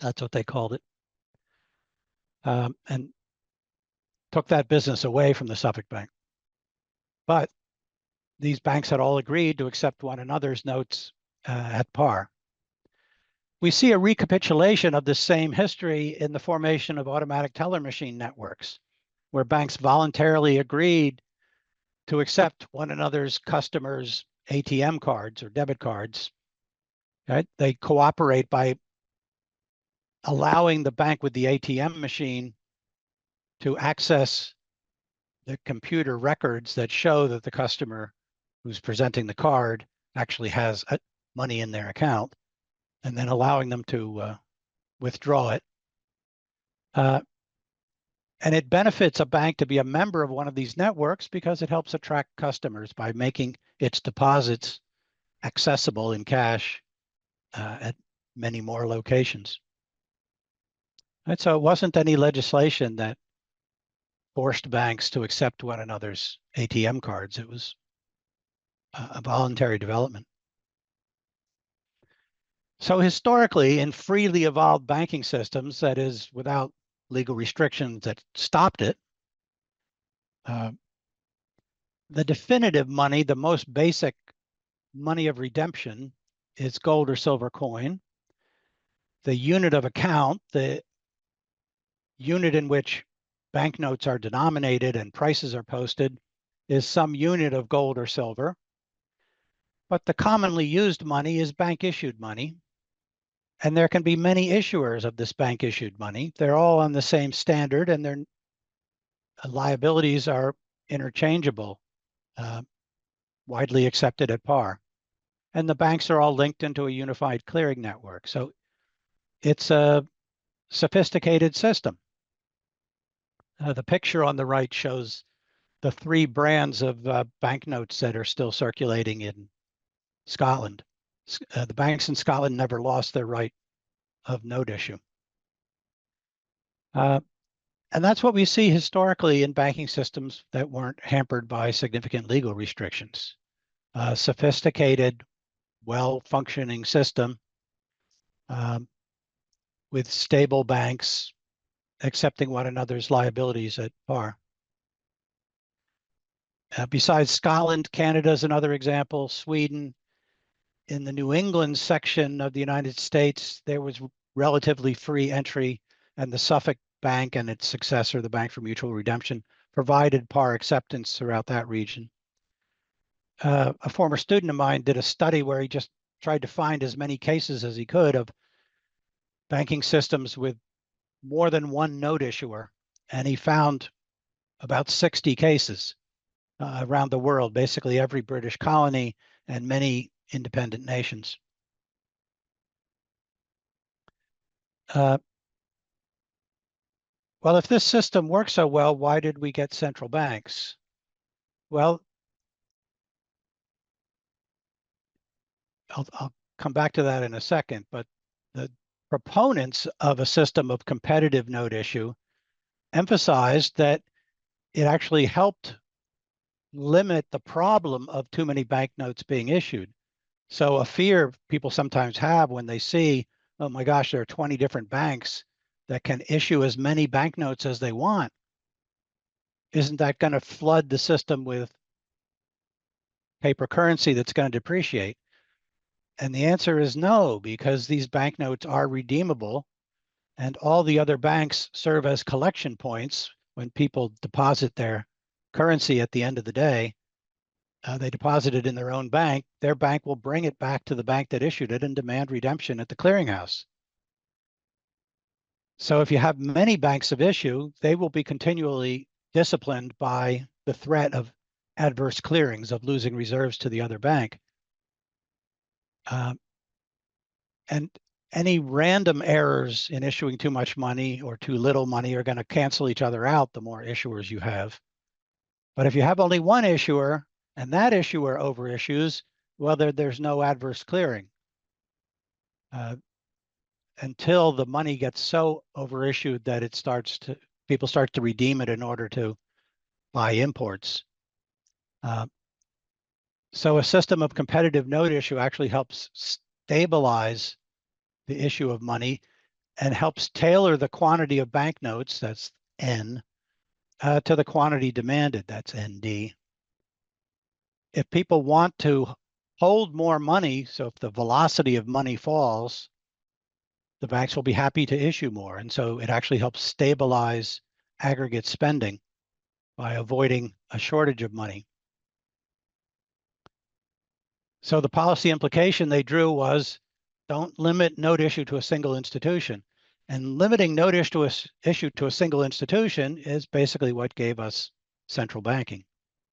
That's what they called it. And took that business away from the Suffolk Bank. But these banks had all agreed to accept one another's notes at par. We see a recapitulation of this same history in the formation of automatic teller machine networks, where banks voluntarily agreed to accept one another's customers' ATM cards or debit cards. Right? They cooperate by allowing the bank with the ATM machine to access the computer records that show that the customer who's presenting the card actually has money in their account, and then allowing them to withdraw it. And it benefits a bank to be a member of one of these networks because it helps attract customers by making its deposits accessible in cash at many more locations. And so it wasn't any legislation that forced banks to accept one another's ATM cards. It was a voluntary development. So historically, in freely evolved banking systems, that is, without legal restrictions that stopped it, the definitive money, the most basic money of redemption, is gold or silver coin. The unit of account, the unit in which banknotes are denominated and prices are posted is some unit of gold or silver. But the commonly used money is bank issued money. And there can be many issuers of this bank issued money. They're all on the same standard and their liabilities are interchangeable, uh, widely accepted at par. And the banks are all linked into a unified clearing network. So it's a sophisticated system. The picture on the right shows the three brands of banknotes that are still circulating in Scotland. The banks in Scotland never lost their right of note issue. And that's what we see historically in banking systems that weren't hampered by significant legal restrictions. A sophisticated, well-functioning system um, with stable banks accepting one another's liabilities at par. Besides Scotland, Canada is another example, Sweden. In the New England section of the United States, there was relatively free entry, and the Suffolk Bank and its successor, the Bank for Mutual Redemption, provided par acceptance throughout that region. A former student of mine did a study where he just tried to find as many cases as he could of banking systems with more than one note issuer, and he found about 60 cases around the world, basically every British colony and many independent nations. Well, if this system works so well, why did we get central banks? Well, I'll come back to that in a second, but the proponents of a system of competitive note issue emphasized that it actually helped limit the problem of too many banknotes being issued. So a fear people sometimes have when they see, oh my gosh, there are 20 different banks that can issue as many banknotes as they want. Isn't that going to flood the system with paper currency that's going to depreciate? And the answer is no, because these banknotes are redeemable and all the other banks serve as collection points when people deposit their currency at the end of the day. They deposit it in their own bank. Their bank will bring it back to the bank that issued it and demand redemption at the clearinghouse. So if you have many banks of issue, they will be continually disciplined by the threat of adverse clearings, of losing reserves to the other bank. And any random errors in issuing too much money or too little money are going to cancel each other out the more issuers you have. But if you have only one issuer and that issuer overissues, well, there's no adverse clearing until the money gets so overissued that people start to redeem it in order to buy imports. So a system of competitive note issue actually helps stabilize the issue of money and helps tailor the quantity of banknotes, that's N, to the quantity demanded, that's ND. If people want to hold more money, so if the velocity of money falls, the banks will be happy to issue more. And so it actually helps stabilize aggregate spending by avoiding a shortage of money. So the policy implication they drew was don't limit note issue to a single institution. And limiting note issue to a single institution is basically what gave us central banking.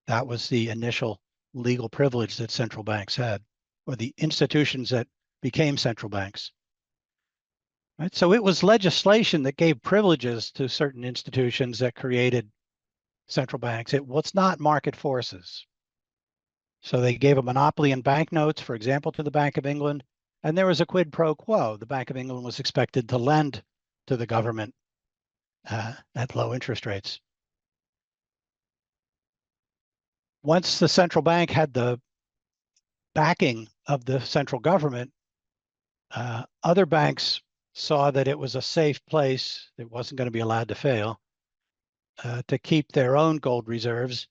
That was the initial legal privilege that central banks had, or the institutions that became central banks. Right? So it was legislation that gave privileges to certain institutions that created central banks. It was not market forces. So they gave a monopoly in banknotes, for example, to the Bank of England, and there was a quid pro quo. The Bank of England was expected to lend to the government at low interest rates. Once the central bank had the backing of the central government, other banks saw that it was a safe place, it wasn't going to be allowed to fail, to keep their own gold reserves.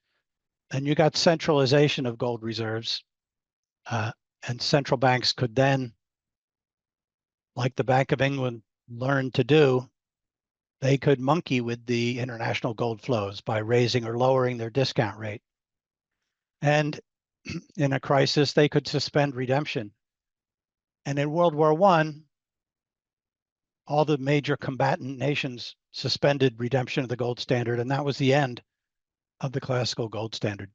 And you got centralization of gold reserves. And central banks could then, like the Bank of England learned to do, they could monkey with the international gold flows by raising or lowering their discount rate. And in a crisis, they could suspend redemption. And in World War I, all the major combatant nations suspended redemption of the gold standard, and that was the end of the classical gold standard.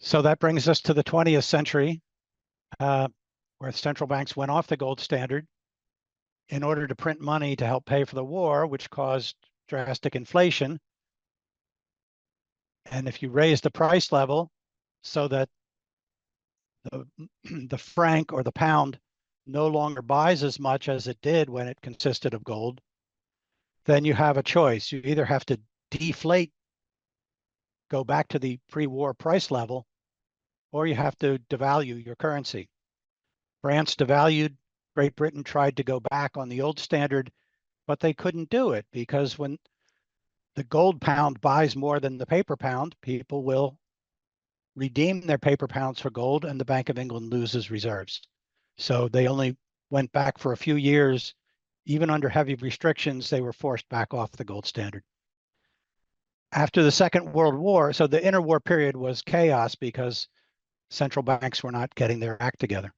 So that brings us to the 20th century, where central banks went off the gold standard in order to print money to help pay for the war, which caused drastic inflation. And if you raise the price level so that the franc or the pound no longer buys as much as it did when it consisted of gold, then you have a choice. You either have to deflate, go back to the pre-war price level, or you have to devalue your currency. France devalued. Great Britain tried to go back on the old standard, but they couldn't do it because when the gold pound buys more than the paper pound, people will redeem their paper pounds for gold and the Bank of England loses reserves. So they only went back for a few years. Even under heavy restrictions, they were forced back off the gold standard. After the Second World War, so the interwar period was chaos because central banks were not getting their act together.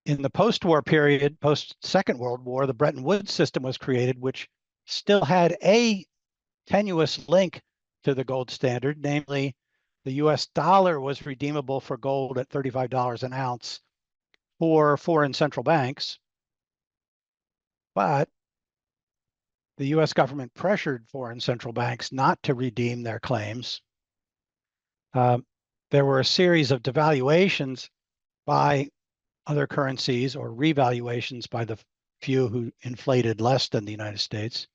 In the post-war period, post-Second World War, the Bretton Woods system was created, which still had a tenuous link to the gold standard, namely the US dollar was redeemable for gold at $35 an ounce for foreign central banks. But the US government pressured foreign central banks not to redeem their claims. There were a series of devaluations by other currencies or revaluations by the few who inflated less than the United States.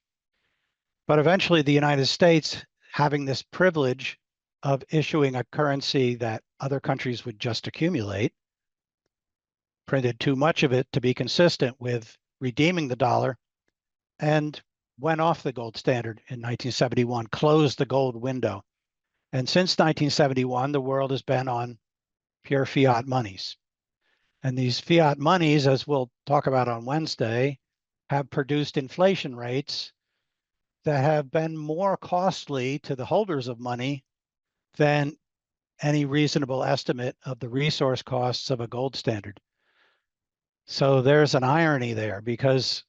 But eventually the United States, having this privilege of issuing a currency that other countries would just accumulate, printed too much of it to be consistent with redeeming the dollar and went off the gold standard in 1971, closed the gold window. And since 1971, the world has been on pure fiat monies. And these fiat monies, as we'll talk about on Wednesday, have produced inflation rates that have been more costly to the holders of money than any reasonable estimate of the resource costs of a gold standard. So there's an irony there because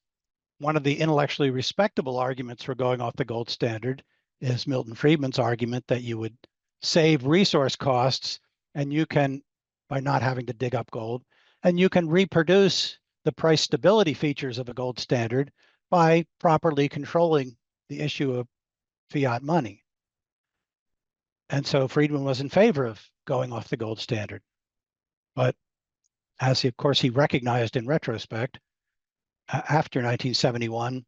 one of the intellectually respectable arguments for going off the gold standard is Milton Friedman's argument that you would save resource costs and you can, by not having to dig up gold, and you can reproduce the price stability features of a gold standard by properly controlling the issue of fiat money. And so Friedman was in favor of going off the gold standard. But as he, of course, he recognized in retrospect, after 1971,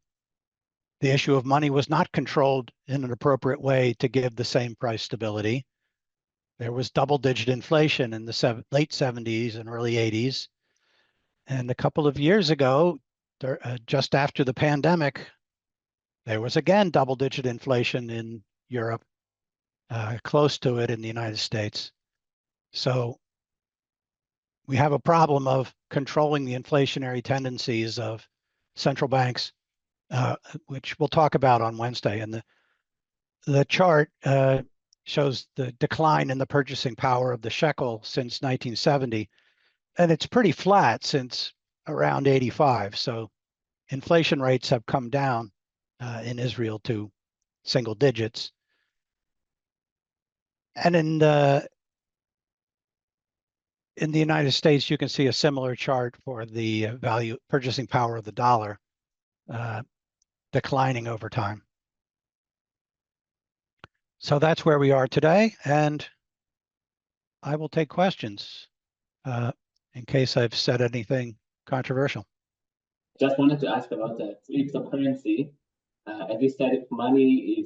the issue of money was not controlled in an appropriate way to give the same price stability. There was double-digit inflation in the late 70s and early 80s. And a couple of years ago, just after the pandemic, there was again double-digit inflation in Europe, close to it in the United States. So we have a problem of controlling the inflationary tendencies of central banks, which we'll talk about on Wednesday. And the chart shows the decline in the purchasing power of the shekel since 1970. And it's pretty flat since around 85. So inflation rates have come down in Israel to single digits. And in the United States, you can see a similar chart for the purchasing power of the dollar declining over time. So that's where we are today, and I will take questions in case I've said anything controversial. Just wanted to ask about the cryptocurrency. As you said, if money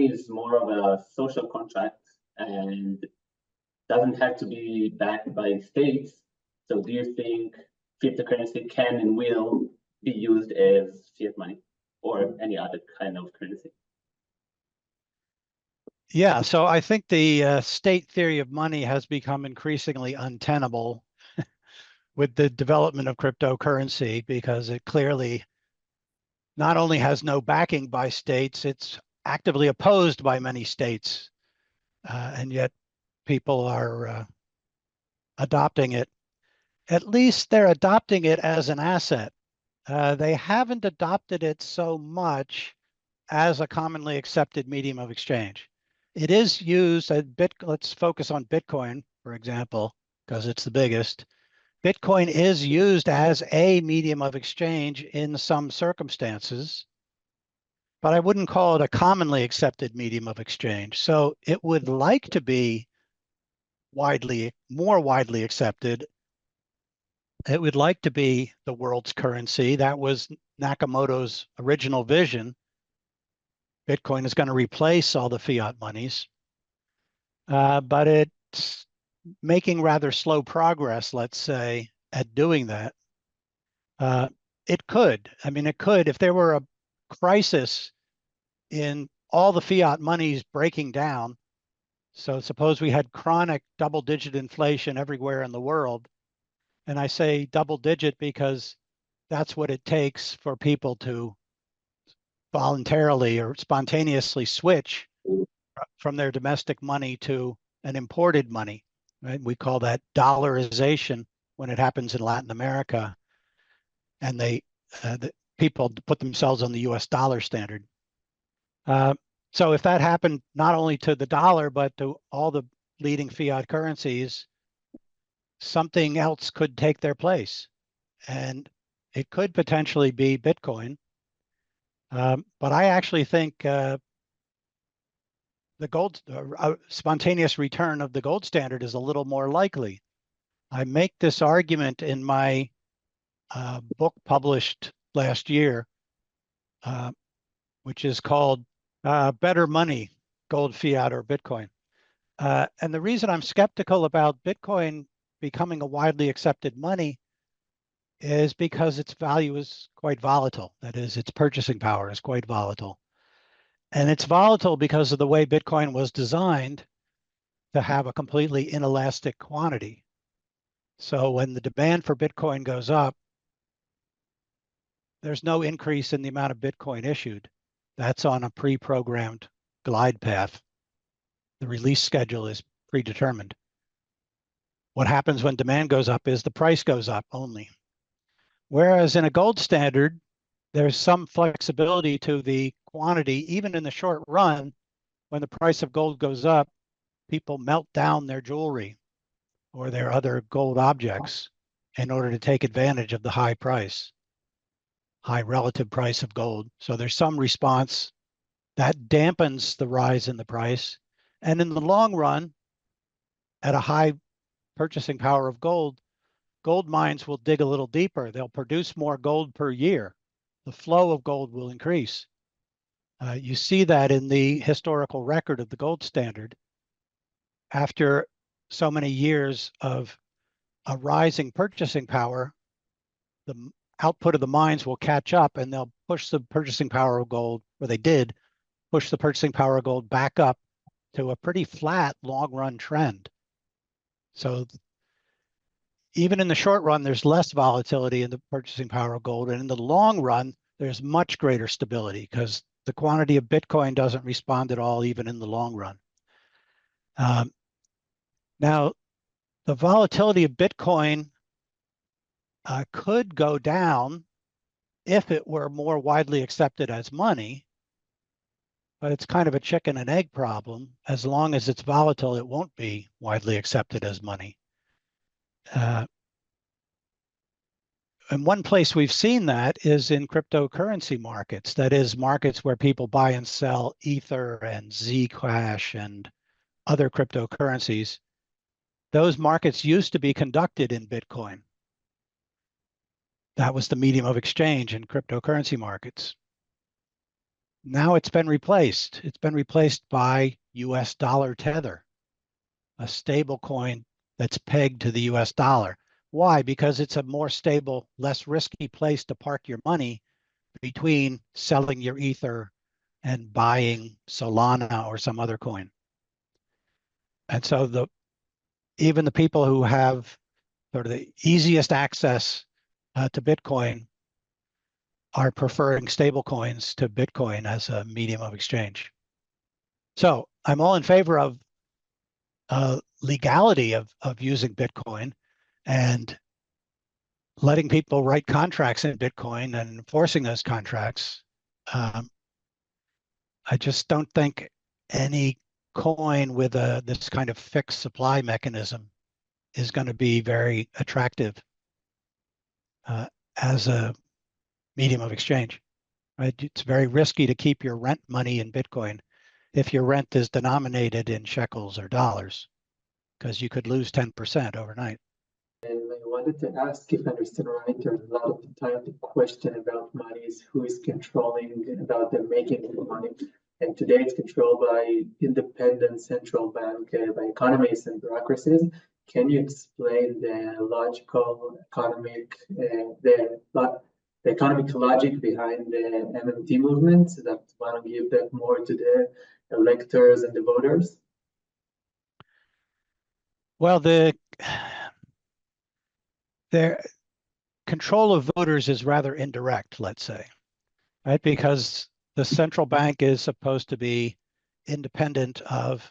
is more of a social contract and doesn't have to be backed by states, so do you think cryptocurrency can and will be used as fiat money or any other kind of currency? Yeah, so I think the state theory of money has become increasingly untenable with the development of cryptocurrency because it clearly not only has no backing by states, it's actively opposed by many states, and yet people are adopting it. At least they're adopting it as an asset. They haven't adopted it so much as a commonly accepted medium of exchange. It is used at let's focus on Bitcoin, for example, because it's the biggest. Bitcoin is used as a medium of exchange in some circumstances, but I wouldn't call it a commonly accepted medium of exchange. So it would like to be more widely accepted. It would like to be the world's currency. That was Nakamoto's original vision. Bitcoin is going to replace all the fiat monies, but it's making rather slow progress, let's say, at doing that. Uh, it could. I mean, it could. If there were a crisis in all the fiat monies breaking down, so suppose we had chronic double-digit inflation everywhere in the world, and I say double-digit because that's what it takes for people to voluntarily or spontaneously switch from their domestic money to an imported money, right? We call that dollarization when it happens in Latin America, and the people put themselves on the U.S. dollar standard. So if that happened not only to the dollar but to all the leading fiat currencies, something else could take their place, and it could potentially be Bitcoin. But I actually think the gold spontaneous return of the gold standard is a little more likely. I make this argument in my book published last year, uh, which is called Better Money, Gold, Fiat, or Bitcoin. And the reason I'm skeptical about Bitcoin becoming a widely accepted money is because its value is quite volatile. That is, its purchasing power is quite volatile. And it's volatile because of the way Bitcoin was designed to have a completely inelastic quantity. So when the demand for Bitcoin goes up, there's no increase in the amount of Bitcoin issued. That's on a pre-programmed glide path. The release schedule is predetermined. What happens when demand goes up is the price goes up only. Whereas in a gold standard, there's some flexibility to the quantity, even in the short run. When the price of gold goes up, people melt down their jewelry or their other gold objects in order to take advantage of the high relative price of gold. So there's some response that dampens the rise in the price. And in the long run, at a high purchasing power of gold, gold mines will dig a little deeper. They'll produce more gold per year. The flow of gold will increase. You see that in the historical record of the gold standard. After so many years of a rising purchasing power, the output of the mines will catch up and they'll push the purchasing power of gold, or they did push the purchasing power of gold back up to a pretty flat long run trend. So even in the short run, there's less volatility in the purchasing power of gold. And in the long run, there's much greater stability because the quantity of Bitcoin doesn't respond at all, even in the long run. Now, the volatility of Bitcoin could go down if it were more widely accepted as money, but it's kind of a chicken and egg problem. As long as it's volatile, it won't be widely accepted as money. And one place we've seen that is in cryptocurrency markets. That is, markets where people buy and sell Ether and Zcash and other cryptocurrencies. Those markets used to be conducted in Bitcoin. That was the medium of exchange in cryptocurrency markets. Now it's been replaced. It's been replaced by US dollar tether, a stable coin that's pegged to the US dollar. Why? Because it's a more stable, less risky place to park your money between selling your Ether and buying Solana or some other coin. And so even the people who have sort of the easiest access to Bitcoin are preferring stablecoins to Bitcoin as a medium of exchange. So I'm all in favor of legality of using Bitcoin and letting people write contracts in Bitcoin and enforcing those contracts. Um, I just don't think any coin with this kind of fixed supply mechanism is going to be very attractive uh, as a medium of exchange. Right? It's very risky to keep your rent money in Bitcoin if your rent is denominated in shekels or dollars, because you could lose 10% overnight. And I wanted to ask if I understand right, there's a lot of the time the question about money is who is controlling about the making of money. And today it's controlled by independent central bank, by economists and bureaucracies. Can you explain the logical economic, the economic logic behind the MMT movement that want to give that more to the electors and the voters? Well, their control of voters is rather indirect, let's say, right? Because the central bank is supposed to be independent of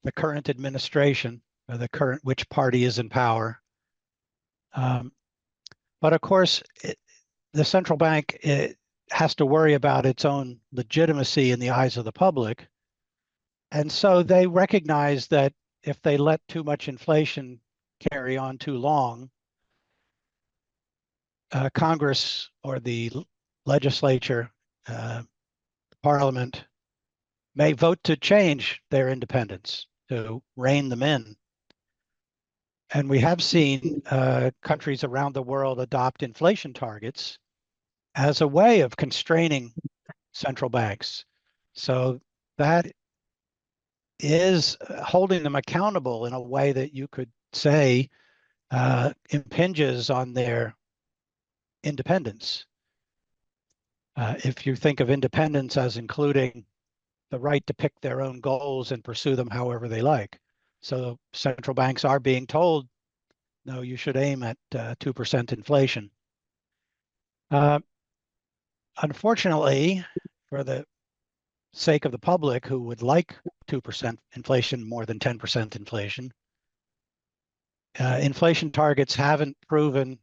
the current administration or the current which party is in power. But of course, the central bank has to worry about its own legitimacy in the eyes of the public. And so they recognize that if they let too much inflation carry on too long, Congress or the legislature, parliament, may vote to change their independence, to rein them in. And we have seen countries around the world adopt inflation targets as a way of constraining central banks. So that is holding them accountable in a way that you could say impinges on their independence. If you think of independence as including the right to pick their own goals and pursue them however they like. So central banks are being told, no, you should aim at 2% inflation. Unfortunately, for the sake of the public who would like 2% inflation more than 10% inflation, inflation targets haven't proven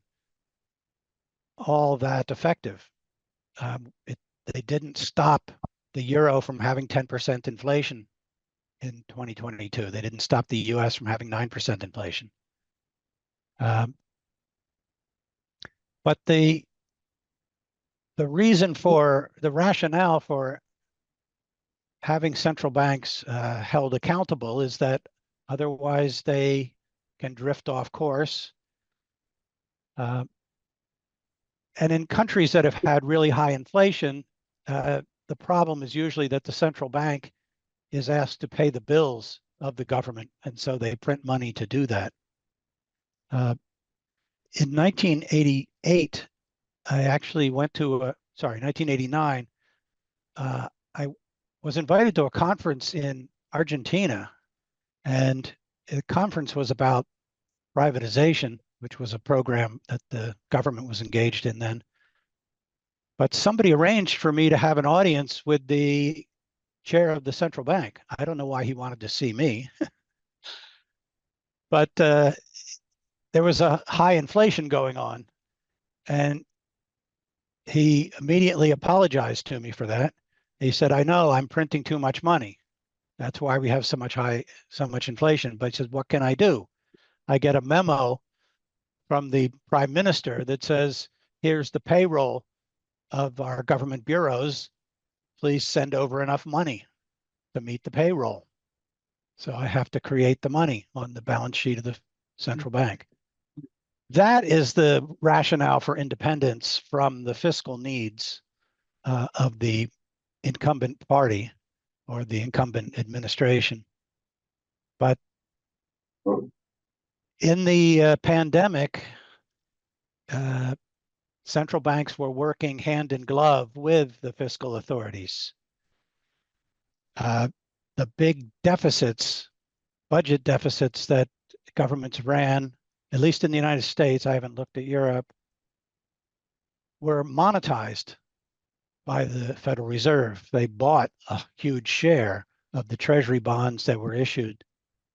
all that effective. They didn't stop the euro from having 10% inflation in 2022. They didn't stop the US from having 9% inflation. But the reason for the rationale for having central banks held accountable is that otherwise they can drift off course. And in countries that have had really high inflation, the problem is usually that the central bank is asked to pay the bills of the government, and so they print money to do that. In 1988, I actually went to 1989, I was invited to a conference in Argentina, and the conference was about privatization, which was a program that the government was engaged in then. But somebody arranged for me to have an audience with the chair of the central bank. I don't know why he wanted to see me, but there was a high inflation going on, and he immediately apologized to me for that. He said, "I know I'm printing too much money. That's why we have so much inflation." But he said, "What can I do?" I get a memo from the prime minister that says, "Here's the payroll of our government bureaus. Please send over enough money to meet the payroll." So I have to create the money on the balance sheet of the central bank. That is the rationale for independence from the fiscal needs of the incumbent party or the incumbent administration. But in the pandemic, central banks were working hand in glove with the fiscal authorities. The big deficits, budget deficits that governments ran at least in the United States, I haven't looked at Europe, were monetized by the Federal Reserve. They bought a huge share of the treasury bonds that were issued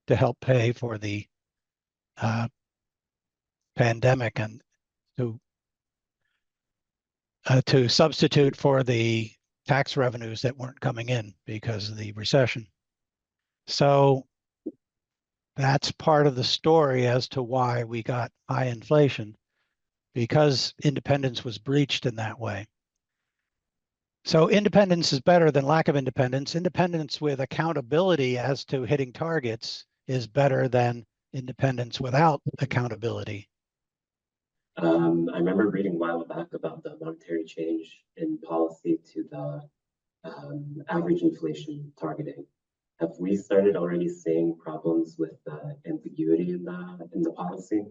to help pay for the pandemic and to substitute for the tax revenues that weren't coming in because of the recession. So that's part of the story as to why we got high inflation, because independence was breached in that way. So independence is better than lack of independence. Independence with accountability as to hitting targets is better than independence without accountability. I remember reading a while back about the monetary change in policy to the average inflation targeting. Have we started already seeing problems with the ambiguity in the policy?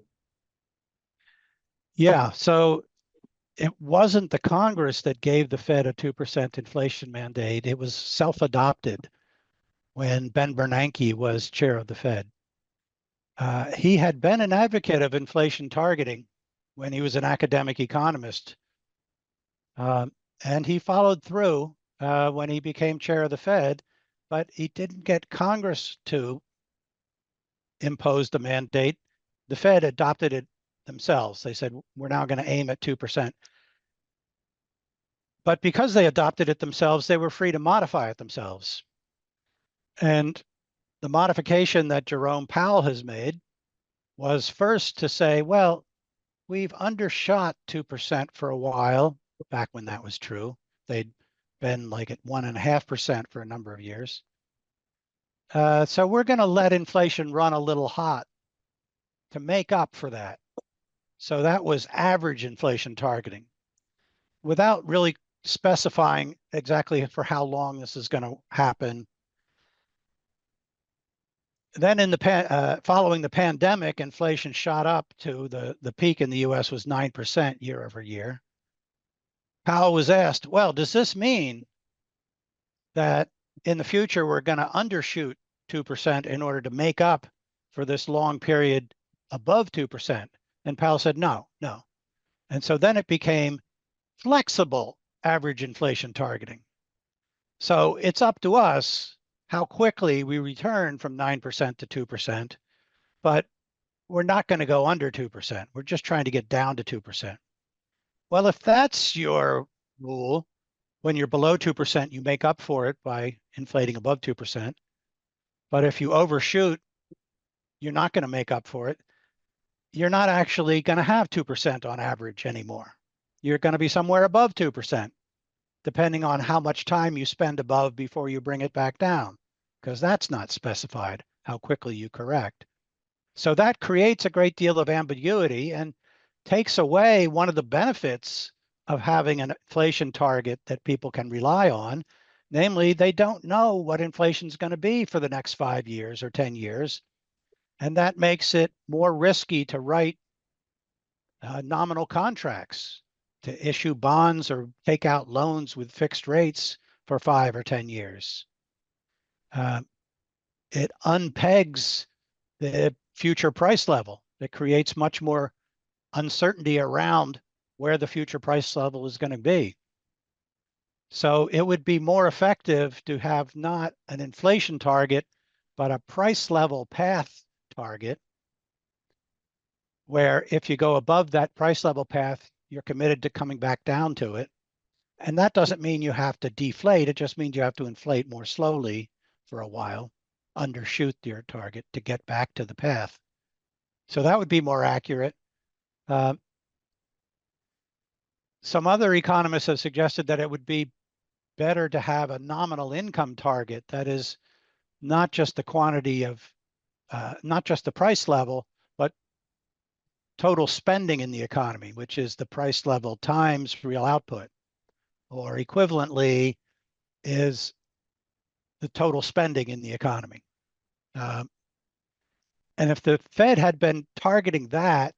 Yeah, so it wasn't the Congress that gave the Fed a 2% inflation mandate. It was self-adopted when Ben Bernanke was chair of the Fed. He had been an advocate of inflation targeting when he was an academic economist. And he followed through when he became chair of the Fed, but he didn't get Congress to impose the mandate. The Fed adopted it themselves. They said, we're now going to aim at 2%. But because they adopted it themselves, they were free to modify it themselves. And the modification that Jerome Powell has made was first to say, well, we've undershot 2% for a while, back when that was true. They'd been like at 1.5% for a number of years. So we're going to let inflation run a little hot to make up for that. So that was average inflation targeting, without really specifying exactly for how long this is going to happen. Then in the following the pandemic, inflation shot up to the peak in the US was 9% year over year. Powell was asked, well, does this mean that in the future we're going to undershoot 2% in order to make up for this long period above 2%? And Powell said, no. And so then it became flexible average inflation targeting. So it's up to us how quickly we return from 9% to 2%, but we're not going to go under 2%. We're just trying to get down to 2%. Well, if that's your rule, when you're below 2%, you make up for it by inflating above 2%. But if you overshoot, you're not going to make up for it. You're not actually going to have 2% on average anymore. You're going to be somewhere above 2%, depending on how much time you spend above before you bring it back down, because that's not specified how quickly you correct. So that creates a great deal of ambiguity and takes away one of the benefits of having an inflation target that people can rely on. Namely, they don't know what inflation is going to be for the next 5 years or 10 years. And that makes it more risky to write nominal contracts, to issue bonds or take out loans with fixed rates for 5 or 10 years. It unpegs the future price level. It creates much more uncertainty around where the future price level is going to be. So it would be more effective to have not an inflation target, but a price level path target, where if you go above that price level path, you're committed to coming back down to it. And that doesn't mean you have to deflate. It just means you have to inflate more slowly for a while, undershoot your target to get back to the path. So that would be more accurate. Some other economists have suggested that it would be better to have a nominal income target. That is not just the quantity of, not just the price level, but total spending in the economy, which is the price level times real output, or equivalently is the total spending in the economy. And if the Fed had been targeting that,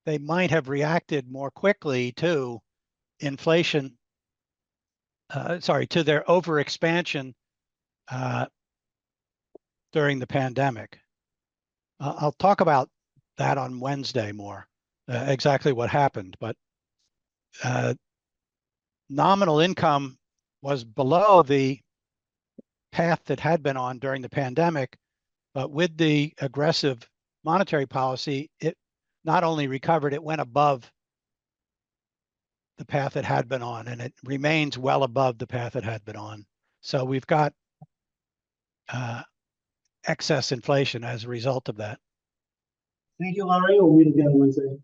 they might have reacted more quickly to inflation, to their overexpansion during the pandemic. I'll talk about that on Wednesday more, exactly what happened. But nominal income was below the path that had been on during the pandemic, but with the aggressive monetary policy, it not only recovered, it went above the path it had been on, and it remains well above the path it had been on. So we've got excess inflation as a result of that. Thank you, Larry. We'll meet again Wednesday.